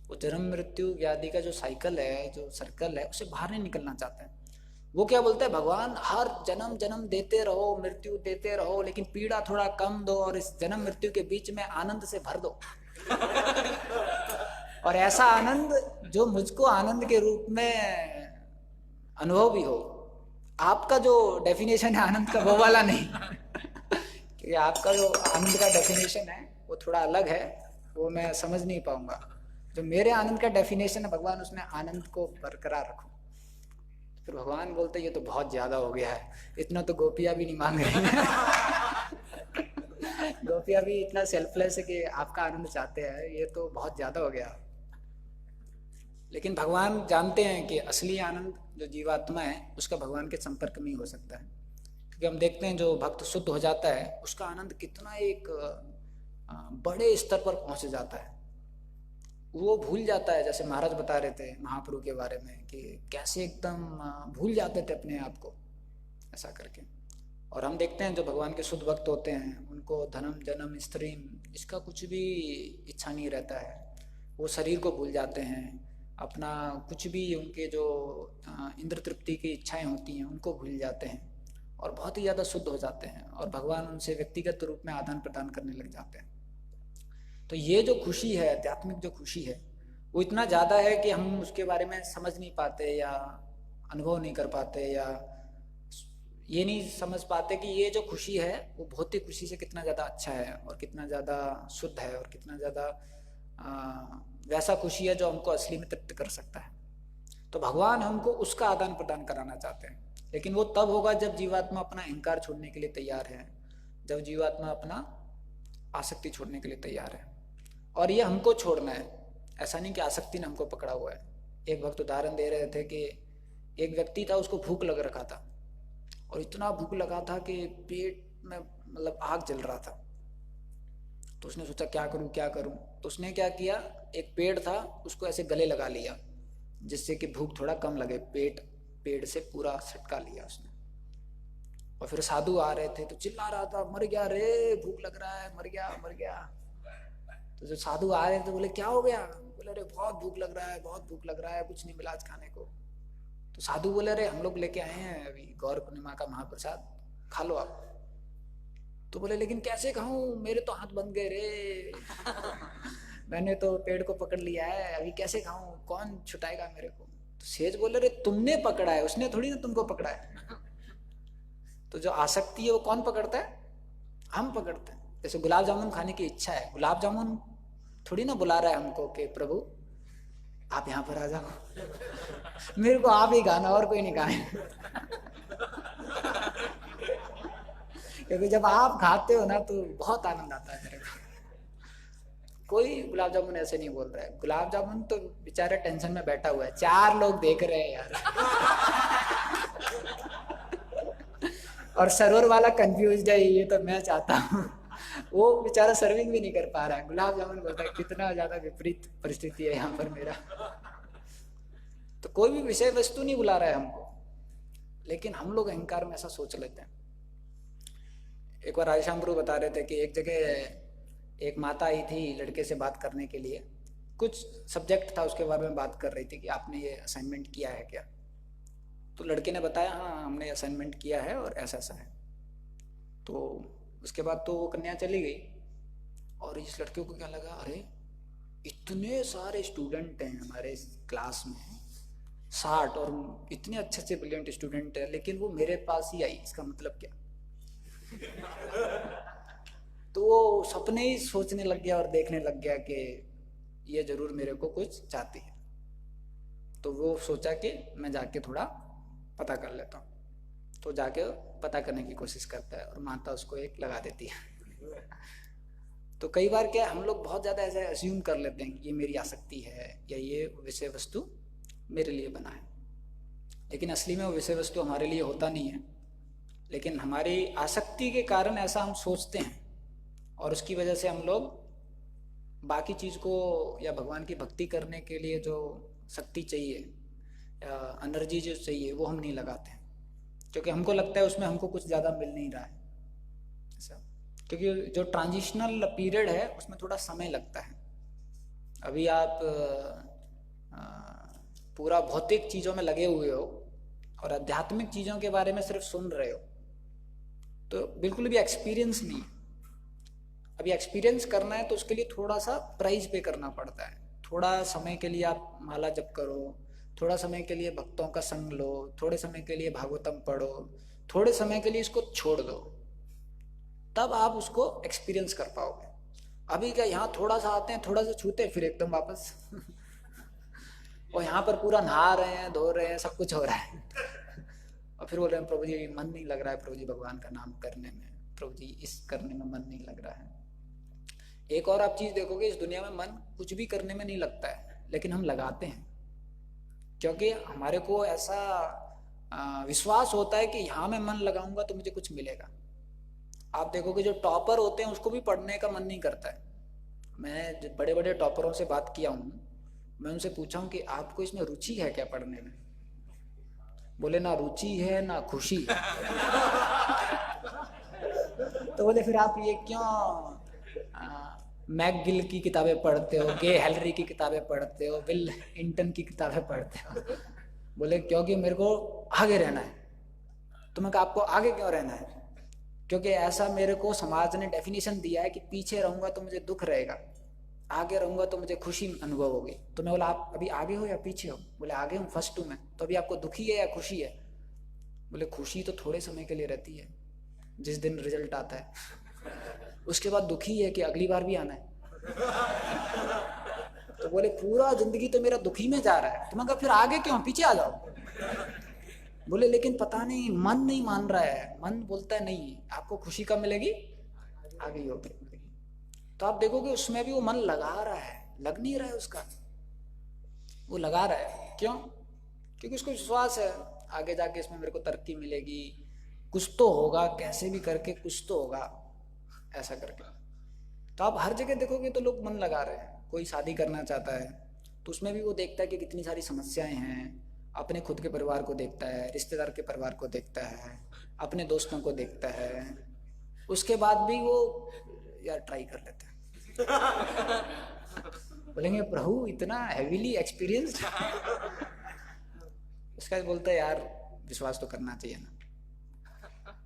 वो जन्म मृत्यु व्याधि का जो साइकिल है, जो सर्कल है, उससे बाहर नहीं निकलना चाहता है। वो क्या बोलता है, भगवान हर जन्म जन्म देते रहो, मृत्यु देते रहो, लेकिन पीड़ा थोड़ा कम दो और इस जन्म मृत्यु के बीच में आनंद से भर दो। और ऐसा आनंद जो मुझको आनंद के रूप में अनुभव भी हो। आपका जो डेफिनेशन है आनंद का वो वाला नहीं। क्योंकि आपका जो आनंद का डेफिनेशन है वो थोड़ा अलग है, वो मैं समझ नहीं पाऊंगा। जो मेरे आनंद का डेफिनेशन है, भगवान उसमें आनंद को बरकरार रखो। फिर भगवान बोलते ये तो बहुत ज्यादा हो गया है, इतना तो गोपियां भी नहीं मांग रही। गोपियां भी इतना सेल्फलेस है कि आपका आनंद चाहते हैं, ये तो बहुत ज्यादा हो गया। लेकिन भगवान जानते हैं कि असली आनंद जो जीवात्मा है उसका भगवान के संपर्क में ही हो सकता है। क्योंकि हम देखते हैं जो भक्त शुद्ध हो जाता है उसका आनंद कितना एक बड़े स्तर पर पहुंच जाता है, वो भूल जाता है। जैसे महाराज बता रहे थे महाप्रभु के बारे में कि कैसे एकदम भूल जाते थे अपने आप को, ऐसा करके। और हम देखते हैं जो भगवान के शुद्ध भक्त होते हैं उनको धनम जन्म स्त्री इसका कुछ भी इच्छा नहीं रहता है। वो शरीर को भूल जाते हैं, अपना कुछ भी उनके जो इंद्र तृप्ति की इच्छाएं होती हैं उनको भूल जाते हैं और बहुत ही ज़्यादा शुद्ध हो जाते हैं और भगवान उनसे व्यक्तिगत रूप में आदान प्रदान करने लग जाते हैं। तो ये जो खुशी है, आध्यात्मिक जो खुशी है, वो इतना ज़्यादा है कि हम उसके बारे में समझ नहीं पाते या अनुभव नहीं कर पाते या ये नहीं समझ पाते कि ये जो खुशी है वो भौतिक खुशी से कितना ज़्यादा अच्छा है और कितना ज़्यादा शुद्ध है और कितना ज़्यादा वैसा खुशी है जो हमको असली में तृप्त कर सकता है। तो भगवान हमको उसका आदान प्रदान कराना चाहते हैं, लेकिन वो तब होगा जब जीवात्मा अपना अहंकार छोड़ने के लिए तैयार है, जब जीवात्मा अपना आसक्ति छोड़ने के लिए तैयार है। और ये हमको छोड़ना है, ऐसा नहीं कि आसक्ति ने हमको पकड़ा हुआ है। एक वक्त उदाहरण दे रहे थे कि एक व्यक्ति था, उसको भूख लग रखा था और इतना भूख लगा था कि पेट में मतलब आग जल रहा था। तो उसने सोचा क्या करूं क्या करूं, तो उसने क्या किया, एक पेड़ था उसको ऐसे गले लगा लिया जिससे कि भूख थोड़ा कम लगे, पेड़ से पूरा सटका लिया उसने। और फिर साधु आ रहे थे तो चिल्ला रहा था, मर गया रे, भूख लग रहा है, मर गया मर गया। तो जो साधु आ रहे थे बोले क्या हो गया, बोले अरे बहुत भूख लग रहा है, बहुत भूख लग रहा है, कुछ नहीं मिला आज खाने को। तो साधु बोले अरे हम लोग लेके आए हैं अभी गौर पूर्णिमा का महाप्रसाद, खा लो आप। तो बोले लेकिन कैसे खाऊं, मेरे तो हाथ बंध गए रे मैंने तो पेड़ को पकड़ लिया है, अभी कैसे खाऊं, कौन छुटाएगा मेरे को। तो सेज बोले अरे तुमने पकड़ा है, उसने थोड़ी ना तुमको पकड़ा है। तो जो आसक्ति है वो कौन पकड़ता है, हम पकड़ते हैं। जैसे गुलाब जामुन खाने की इच्छा है, गुलाब जामुन थोड़ी ना बुला रहा है हमको कि प्रभु आप यहाँ पर आ जाओ मेरे को आप ही गाना और कोई नहीं गाए क्योंकि जब आप खाते हो ना तो बहुत आनंद आता है मेरे को। कोई गुलाब जामुन ऐसे नहीं बोल रहा है, गुलाब जामुन तो बेचारा टेंशन में बैठा हुआ है, 4 लोग देख रहे हैं यार और सर्वर वाला कंफ्यूज है, ये तो मैं चाहता हूँ वो बेचारा सर्विंग भी नहीं कर पा रहा है, गुलाब जामुन बोलता है। कितना ज्यादा विपरीत परिस्थिति है यहाँ पर मेरा। तो कोई भी विषय वस्तु नहीं बुला रहा है हमको, लेकिन हम लोग अहंकार में ऐसा सोच लेते हैं। एक बार राधेश्याम प्रभु बता रहे थे कि एक जगह एक माता आई थी लड़के से बात करने के लिए, कुछ सब्जेक्ट था उसके बारे में बात कर रही थी कि आपने ये असाइनमेंट किया है क्या। तो लड़के ने बताया हाँ हमने असाइनमेंट किया है और ऐसा ऐसा है। तो उसके बाद तो वो कन्या चली गई और इस लड़के को क्या लगा, अरे इतने सारे स्टूडेंट हैं हमारे क्लास में 60 और इतने अच्छे से ब्रिलियंट स्टूडेंट है, लेकिन वो मेरे पास ही आई, इसका मतलब क्या। तो वो सपने ही सोचने लग गया और देखने लग गया कि ये जरूर मेरे को कुछ चाहती है। तो वो सोचा कि मैं जाके थोड़ा पता कर लेता हूँ। तो जाके पता करने की कोशिश करता है और माता उसको एक लगा देती है। तो कई बार क्या हम लोग बहुत ज़्यादा ऐसा अस्यूम कर लेते हैं कि ये मेरी आसक्ति है या ये विषय वस्तु मेरे लिए बना है, लेकिन असली में वो विषय वस्तु हमारे लिए होता नहीं है, लेकिन हमारी आसक्ति के कारण ऐसा हम सोचते हैं और उसकी वजह से हम लोग बाकी चीज़ को या भगवान की भक्ति करने के लिए जो शक्ति चाहिए या एनर्जी जो चाहिए वो हम नहीं लगाते हैं, क्योंकि हमको लगता है उसमें हमको कुछ ज़्यादा मिल नहीं रहा है ऐसा। क्योंकि जो ट्रांजिशनल पीरियड है उसमें थोड़ा समय लगता है। अभी आप पूरा भौतिक चीज़ों में लगे हुए हो और आध्यात्मिक चीज़ों के बारे में सिर्फ सुन रहे हो, तो बिल्कुल भी एक्सपीरियंस नहीं है। अभी एक्सपीरियंस करना है तो उसके लिए थोड़ा सा प्राइस पे करना पड़ता है। थोड़ा समय के लिए आप माला जप करो, थोड़ा समय के लिए भक्तों का संग लो, थोड़े समय के लिए भागवतम पढ़ो, थोड़े समय के लिए इसको छोड़ दो, तब आप उसको एक्सपीरियंस कर पाओगे। अभी क्या यहाँ थोड़ा सा आते हैं, थोड़ा सा छूते हैं, फिर एकदम वापस और यहाँ पर पूरा नहा रहे हैं, धो रहे हैं, सब कुछ हो रहा है और फिर बोल रहे हैं प्रभु जी मन नहीं लग रहा है, प्रभु जी भगवान का नाम करने में, प्रभु जी इस करने में मन नहीं लग रहा है। एक और आप चीज देखोगे, इस दुनिया में मन कुछ भी करने में नहीं लगता है, लेकिन हम लगाते हैं, क्योंकि हमारे को ऐसा विश्वास होता है कि यहाँ मैं मन लगाऊंगा तो मुझे कुछ मिलेगा। आप देखोगे जो टॉपर होते हैं उसको भी पढ़ने का मन नहीं करता है। मैं बड़े बड़े टॉपरों से बात किया हूँ, मैं उनसे पूछा हूँ कि आपको इसमें रुचि है क्या पढ़ने में। बोले ना रुचि है ना खुशी तो बोले फिर आप ये क्यों मैकगिल की किताबें पढ़ते हो, गे हेलरी की किताबें पढ़ते हो, विल इंटन की किताबें पढ़ते हो? बोले क्योंकि मेरे को आगे रहना है। तो मैं कहा आपको आगे क्यों रहना है? क्योंकि ऐसा मेरे को समाज ने डेफिनेशन दिया है कि पीछे रहूंगा तो मुझे दुख रहेगा, आगे रहूंगा तो मुझे खुशी अनुभव होगी। तो मैं बोला आप अभी आगे हो या पीछे हो? बोले आगे हूँ, फर्स्ट हूँ मैं। तो अभी आपको दुखी है या खुशी है? बोले खुशी तो थोड़े समय के लिए रहती है, जिस दिन रिजल्ट आता है, उसके बाद दुखी है कि अगली बार भी आना है। तो बोले पूरा जिंदगी तो मेरा दुखी में जा रहा है। तो मैं कहा फिर आगे क्यों, पीछे आ जाओ। बोले लेकिन पता नहीं मन नहीं मान रहा है, मन बोलता है नहीं आपको खुशी कब मिलेगी, आगे ही होगी। तो आप देखोगे उसमें भी वो मन लगा रहा है, लग नहीं रहा है उसका, वो लगा रहा है। क्यों? क्योंकि उसको विश्वास है आगे जाके इसमें मेरे को तरक्की मिलेगी, कुछ तो होगा, कैसे भी करके कुछ तो होगा, ऐसा करके। तो आप हर जगह देखोगे तो लोग मन लगा रहे हैं। कोई शादी करना चाहता है तो उसमें भी वो देखता है कि कितनी सारी समस्याएं हैं, अपने खुद के परिवार को देखता है, रिश्तेदार के परिवार को देखता है, अपने दोस्तों को देखता है, उसके बाद भी वो यार ट्राई कर लेता है। बोलेंगे प्रभु इतना हैवीली एक्सपीरियंस्ड। उसका बोलता है यार विश्वास तो करना चाहिए ना,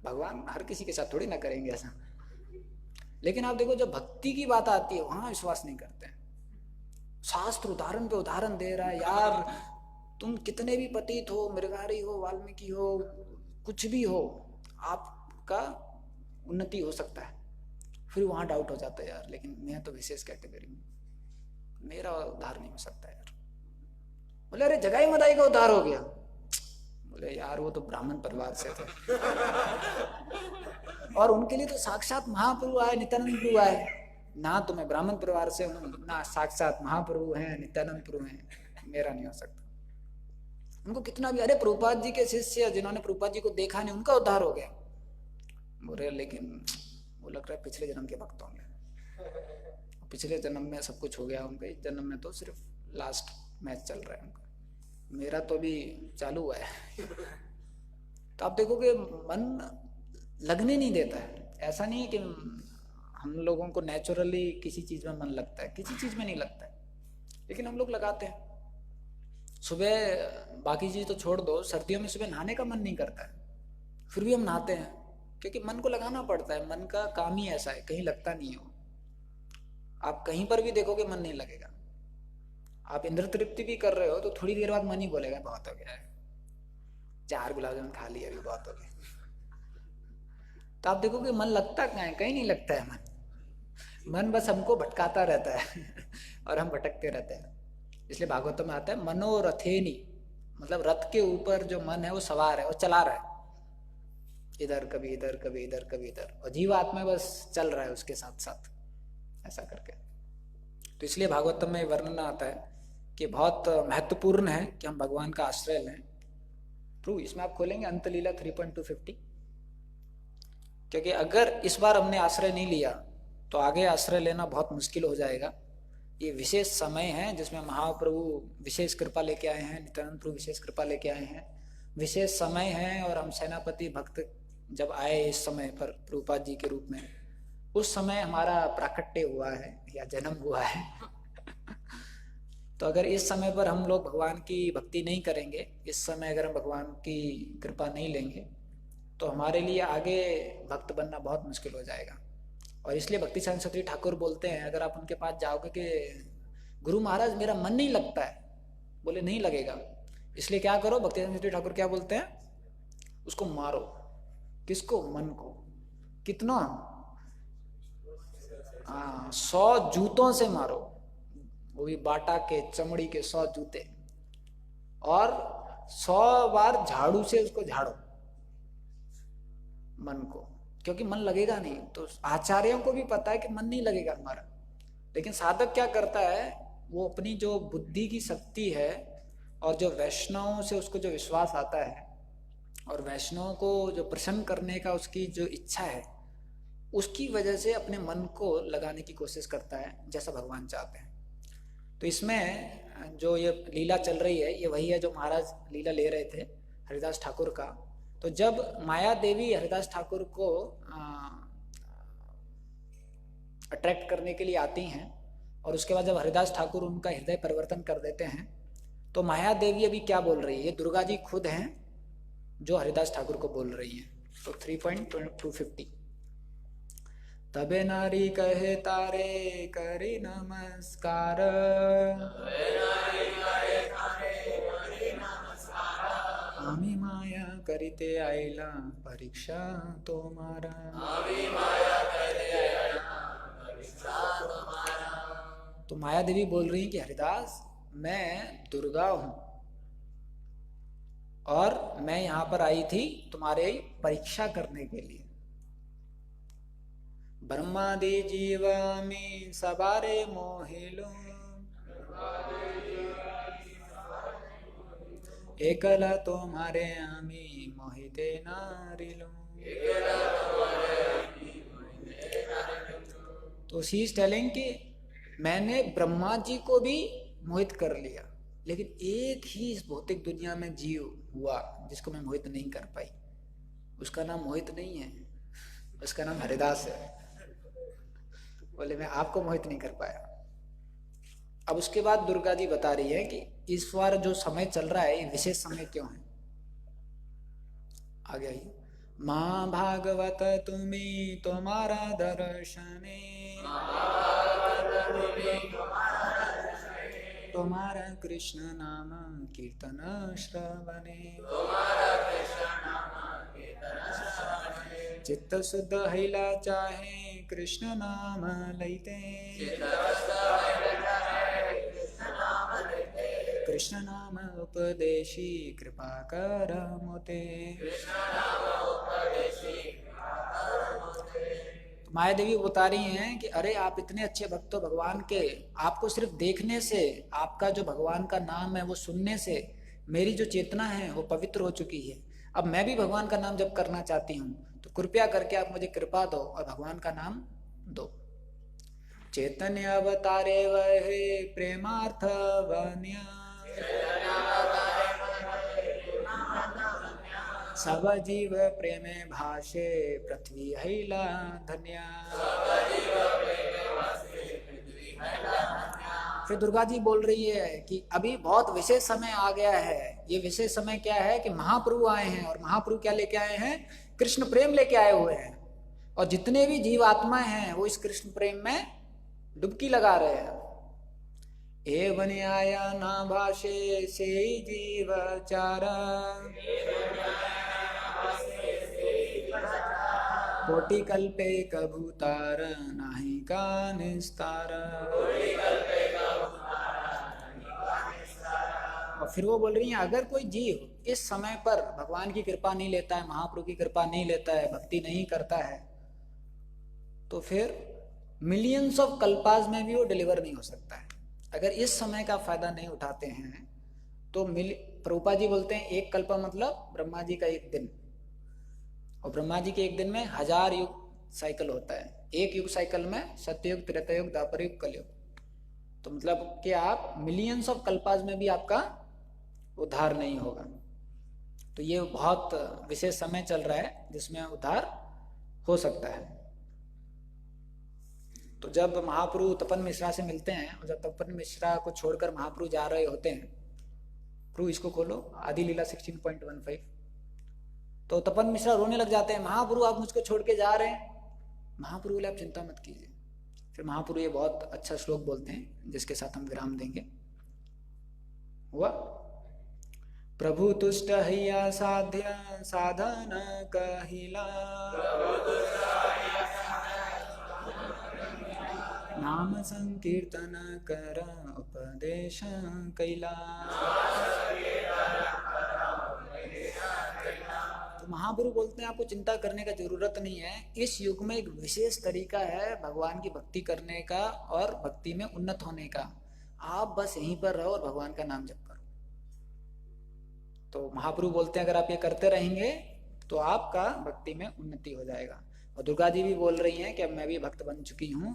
भगवान हर किसी के साथ थोड़ी ना करेंगे ऐसा। लेकिन आप देखो जब भक्ति की बात आती है वहां विश्वास नहीं करते हैं। शास्त्र उदाहरण पे उदाहरण दे रहा है, यार तुम कितने भी पतित हो, मृगारी हो, वाल्मीकि हो, कुछ भी हो, आपका उन्नति हो सकता है। फिर वहां डाउट हो जाता है यार लेकिन मैं तो विशेष कैटेगरी में, मेरा उद्धार नहीं हो सकता यार। बोले अरे जगाई मदाई का उद्धार हो गया। बोले यार वो तो ब्राह्मण परिवार से थे और उनके लिए तो साक्षात महाप्रभु आए, नित्यानंद प्रभु आए ना। तो मैं ब्राह्मण परिवार से हूँ ना, साक्षात महाप्रभु हैं, नित्यानंद प्रभु हैं, मेरा नहीं हो सकता। उनको कितना भी, अरे प्रभुपाद जी के शिष्य जिन्होंने प्रभुपाद जी को देखा नहीं उनका उद्धार हो गया। बोले लेकिन वो लग रहा है पिछले जन्म के भक्त होंगे, पिछले जन्म में सब कुछ हो गया उनका, इस जन्म में तो सिर्फ लास्ट मैच चल रहा है उनका, मेरा तो भी चालू हुआ है। तो आप देखोगे मन लगने नहीं देता है। ऐसा नहीं है कि हम लोगों को नेचुरली किसी चीज में मन लगता है, किसी चीज में नहीं लगता है, लेकिन हम लोग लगाते हैं। सुबह बाकी चीज तो छोड़ दो, सर्दियों में सुबह नहाने का मन नहीं करता है, फिर भी हम नहाते हैं क्योंकि मन को लगाना पड़ता है। मन का काम ही ऐसा है, कहीं लगता नहीं है वो। आप कहीं पर भी देखोगे मन नहीं लगेगा। आप इंद्र तृप्ति भी कर रहे हो तो थोड़ी देर बाद मन ही बोलेगा बहुत हो गया है, 4 गुलाब जामुन खा लिया, अभी बहुत हो गया। तो आप देखोगे मन लगता कहाँ है, कहीं नहीं लगता है मन बस हमको भटकाता रहता है और हम भटकते रहते हैं। इसलिए भागवत में आता है मनोरथेनी, मतलब रथ के ऊपर जो मन है वो सवार है, वो चला रहा है, इधर कभी इधर कभी इधर कभी इधर, और जीवात्मा बस चल रहा है उसके साथ साथ, ऐसा करके। तो इसलिए भागवतम में वर्णन आता है कि बहुत महत्वपूर्ण है कि हम भगवान का आश्रय लें। ट्रू, इसमें आप खोलेंगे अंतलीला 3.250, क्योंकि अगर इस बार हमने आश्रय नहीं लिया तो आगे आश्रय लेना बहुत मुश्किल हो जाएगा। ये विशेष समय है जिसमें महाप्रभु विशेष कृपा लेके आए हैं, नित्यानंद प्रभु विशेष कृपा लेके आए हैं, विशेष समय है। और हम सेनापति भक्त जब आए इस समय पर प्रभुपाद जी के रूप में, उस समय हमारा प्राकट्य हुआ है या जन्म हुआ है। तो अगर इस समय पर हम लोग भगवान की भक्ति नहीं करेंगे, इस समय अगर हम भगवान की कृपा नहीं लेंगे तो हमारे लिए आगे भक्त बनना बहुत मुश्किल हो जाएगा। और इसलिए भक्ति सरस्वती ठाकुर बोलते हैं, अगर आप उनके पास जाओगे कि गुरु महाराज मेरा मन नहीं लगता है, बोले नहीं लगेगा, इसलिए क्या करो, भक्ति सरस्वती ठाकुर क्या बोलते हैं, उसको मारो। किसको? मन को। कितना? 100 जूतों से मारो, वो भी बाटा के चमड़ी के 100 जूते, और 100 बार झाड़ू से उसको झाड़ो मन को, क्योंकि मन लगेगा नहीं। तो आचार्यों को भी पता है कि मन नहीं लगेगा हमारा, लेकिन साधक क्या करता है, वो अपनी जो बुद्धि की शक्ति है और जो वैष्णवों से उसको जो विश्वास आता है और वैष्णवों को जो प्रसन्न करने का उसकी जो इच्छा है, उसकी वजह से अपने मन को लगाने की कोशिश करता है जैसा भगवान चाहते हैं। तो इसमें जो ये लीला चल रही है ये वही है जो महाराज लीला ले रहे थे हरिदास ठाकुर का। तो जब माया देवी हरिदास ठाकुर को अट्रैक्ट करने के लिए आती हैं, और उसके बाद जब हरिदास ठाकुर उनका हृदय परिवर्तन कर देते हैं, तो माया देवी अभी क्या बोल रही है? ये दुर्गा जी खुद हैं जो हरिदास ठाकुर को बोल रही हैं। तो 3.250 तबे नारी कहे तारे करी नमस्कार, आमी माया करिते आईला परीक्षा तुम्हारा। तो माया देवी बोल रही कि हरिदास, मैं दुर्गा हूं और मैं यहां पर आई थी तुम्हारे परीक्षा करने के लिए। ब्रह्मादि जीवामी सबारे मोहिलो, एकला तुम्हारे आमी मोहिते नारिलो। तो शी इज टेलिंग कि मैंने ब्रह्मा जी को भी मोहित कर लिया, लेकिन एक ही इस भौतिक दुनिया में जीव हुआ जिसको मैं मोहित नहीं कर पाई। उसका नाम मोहित नहीं है, उसका नाम हरिदास है। बोले मैं आपको मोहित नहीं कर पाया। अब उसके बाद दुर्गा जी बता रही है कि इस बार जो समय चल रहा है ये विशेष समय क्यों है। आगे आइए। माँ भागवत तुम्हें तुम्हारा दर्शने, तुम्हारा कृष्ण नाम कीर्तन श्रवणे, चित्त शुद्ध हैला चाहे कृष्ण नाम लैते, कृष्ण नाम उपदेशी कृपा कर मोते। माया देवी बता रही हैं कि अरे आप इतने अच्छे भक्त हो भगवान के, आपको सिर्फ देखने से, आपका जो भगवान का नाम है वो सुनने से मेरी जो चेतना है वो पवित्र हो चुकी है। अब मैं भी भगवान का नाम जप करना चाहती हूँ, तो कृपया करके आप मुझे कृपा दो और भगवान का नाम दो। चैतन्य अवतारे वहे प्रेमार्थ वन्या, सब जीव प्रेमे भाषे पृथ्वी हैला धन्या। फिर दुर्गा जी बोल रही है कि अभी बहुत विशेष समय आ गया है। ये विशेष समय क्या है कि महाप्रभु आए हैं, और महाप्रभु क्या लेके आए हैं? कृष्ण प्रेम लेके आए हुए हैं, और जितने भी जीव आत्माएं हैं वो इस कृष्ण प्रेम में डुबकी लगा रहे हैं। एवं आया ना भाषे से जीव चारा, कोटि कल्पे कभूतार नाही का निस्तार। और फिर वो बोल रही हैं अगर कोई जीव इस समय पर भगवान की कृपा नहीं लेता है, महाप्रभु की कृपा नहीं लेता है, भक्ति नहीं करता है, तो फिर मिलियंस ऑफ कल्पास में भी वो डिलीवर नहीं हो सकता है। अगर इस समय का फायदा नहीं उठाते हैं तो प्रभुपाद जी बोलते हैं एक कल्प मतलब ब्रह्मा जी का एक दिन, और ब्रह्मा जी के एक दिन में 1000 युग साइकिल होता है। एक युग साइकिल में सत्ययुग, त्रेतायुग, द्वापर युग, कलयुग। तो मतलब कि आप मिलियंस ऑफ कल्पास में भी आपका उद्धार नहीं होगा। तो ये बहुत विशेष समय चल रहा है जिसमें उद्धार हो सकता है। तो जब महाप्रभु तपन मिश्रा से मिलते हैं, और जब तपन मिश्रा को छोड़कर महाप्रभु जा रहे होते हैं, प्रभु इसको खोलो, आदि लीला 16.15, तो तपन मिश्रा रोने लग जाते हैं, महाप्रभु आप मुझको छोड़ के जा रहे हैं। महाप्रभु बोले आप चिंता मत कीजिए। फिर महाप्रभु ये बहुत अच्छा श्लोक बोलते हैं जिसके साथ हम विराम देंगे। हुआ प्रभु तुष्ट हैया साध्य साधन कहिला, नाम संकीर्तन कर उपदेश कैला। तो महाप्रभु बोलते हैं आपको चिंता करने का जरूरत नहीं है। इस युग में एक विशेष तरीका है भगवान की भक्ति करने का और भक्ति में उन्नत होने का। आप बस यहीं पर रहो और भगवान का नाम जप करो। तो महाप्रभु बोलते हैं अगर आप ये करते रहेंगे तो आपका भक्ति में उन्नति हो जाएगा। और दुर्गा जी भी बोल रही हैं कि अब मैं भी भक्त बन चुकी हूँ,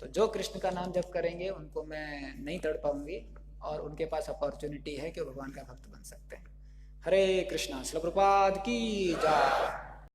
तो जो कृष्ण का नाम जप करेंगे उनको मैं नहीं तड़ पाऊंगी, और उनके पास अपॉर्चुनिटी है कि वो भगवान का भक्त बन सकते हैं। हरे कृष्णा। श्रील प्रभुपाद की जय।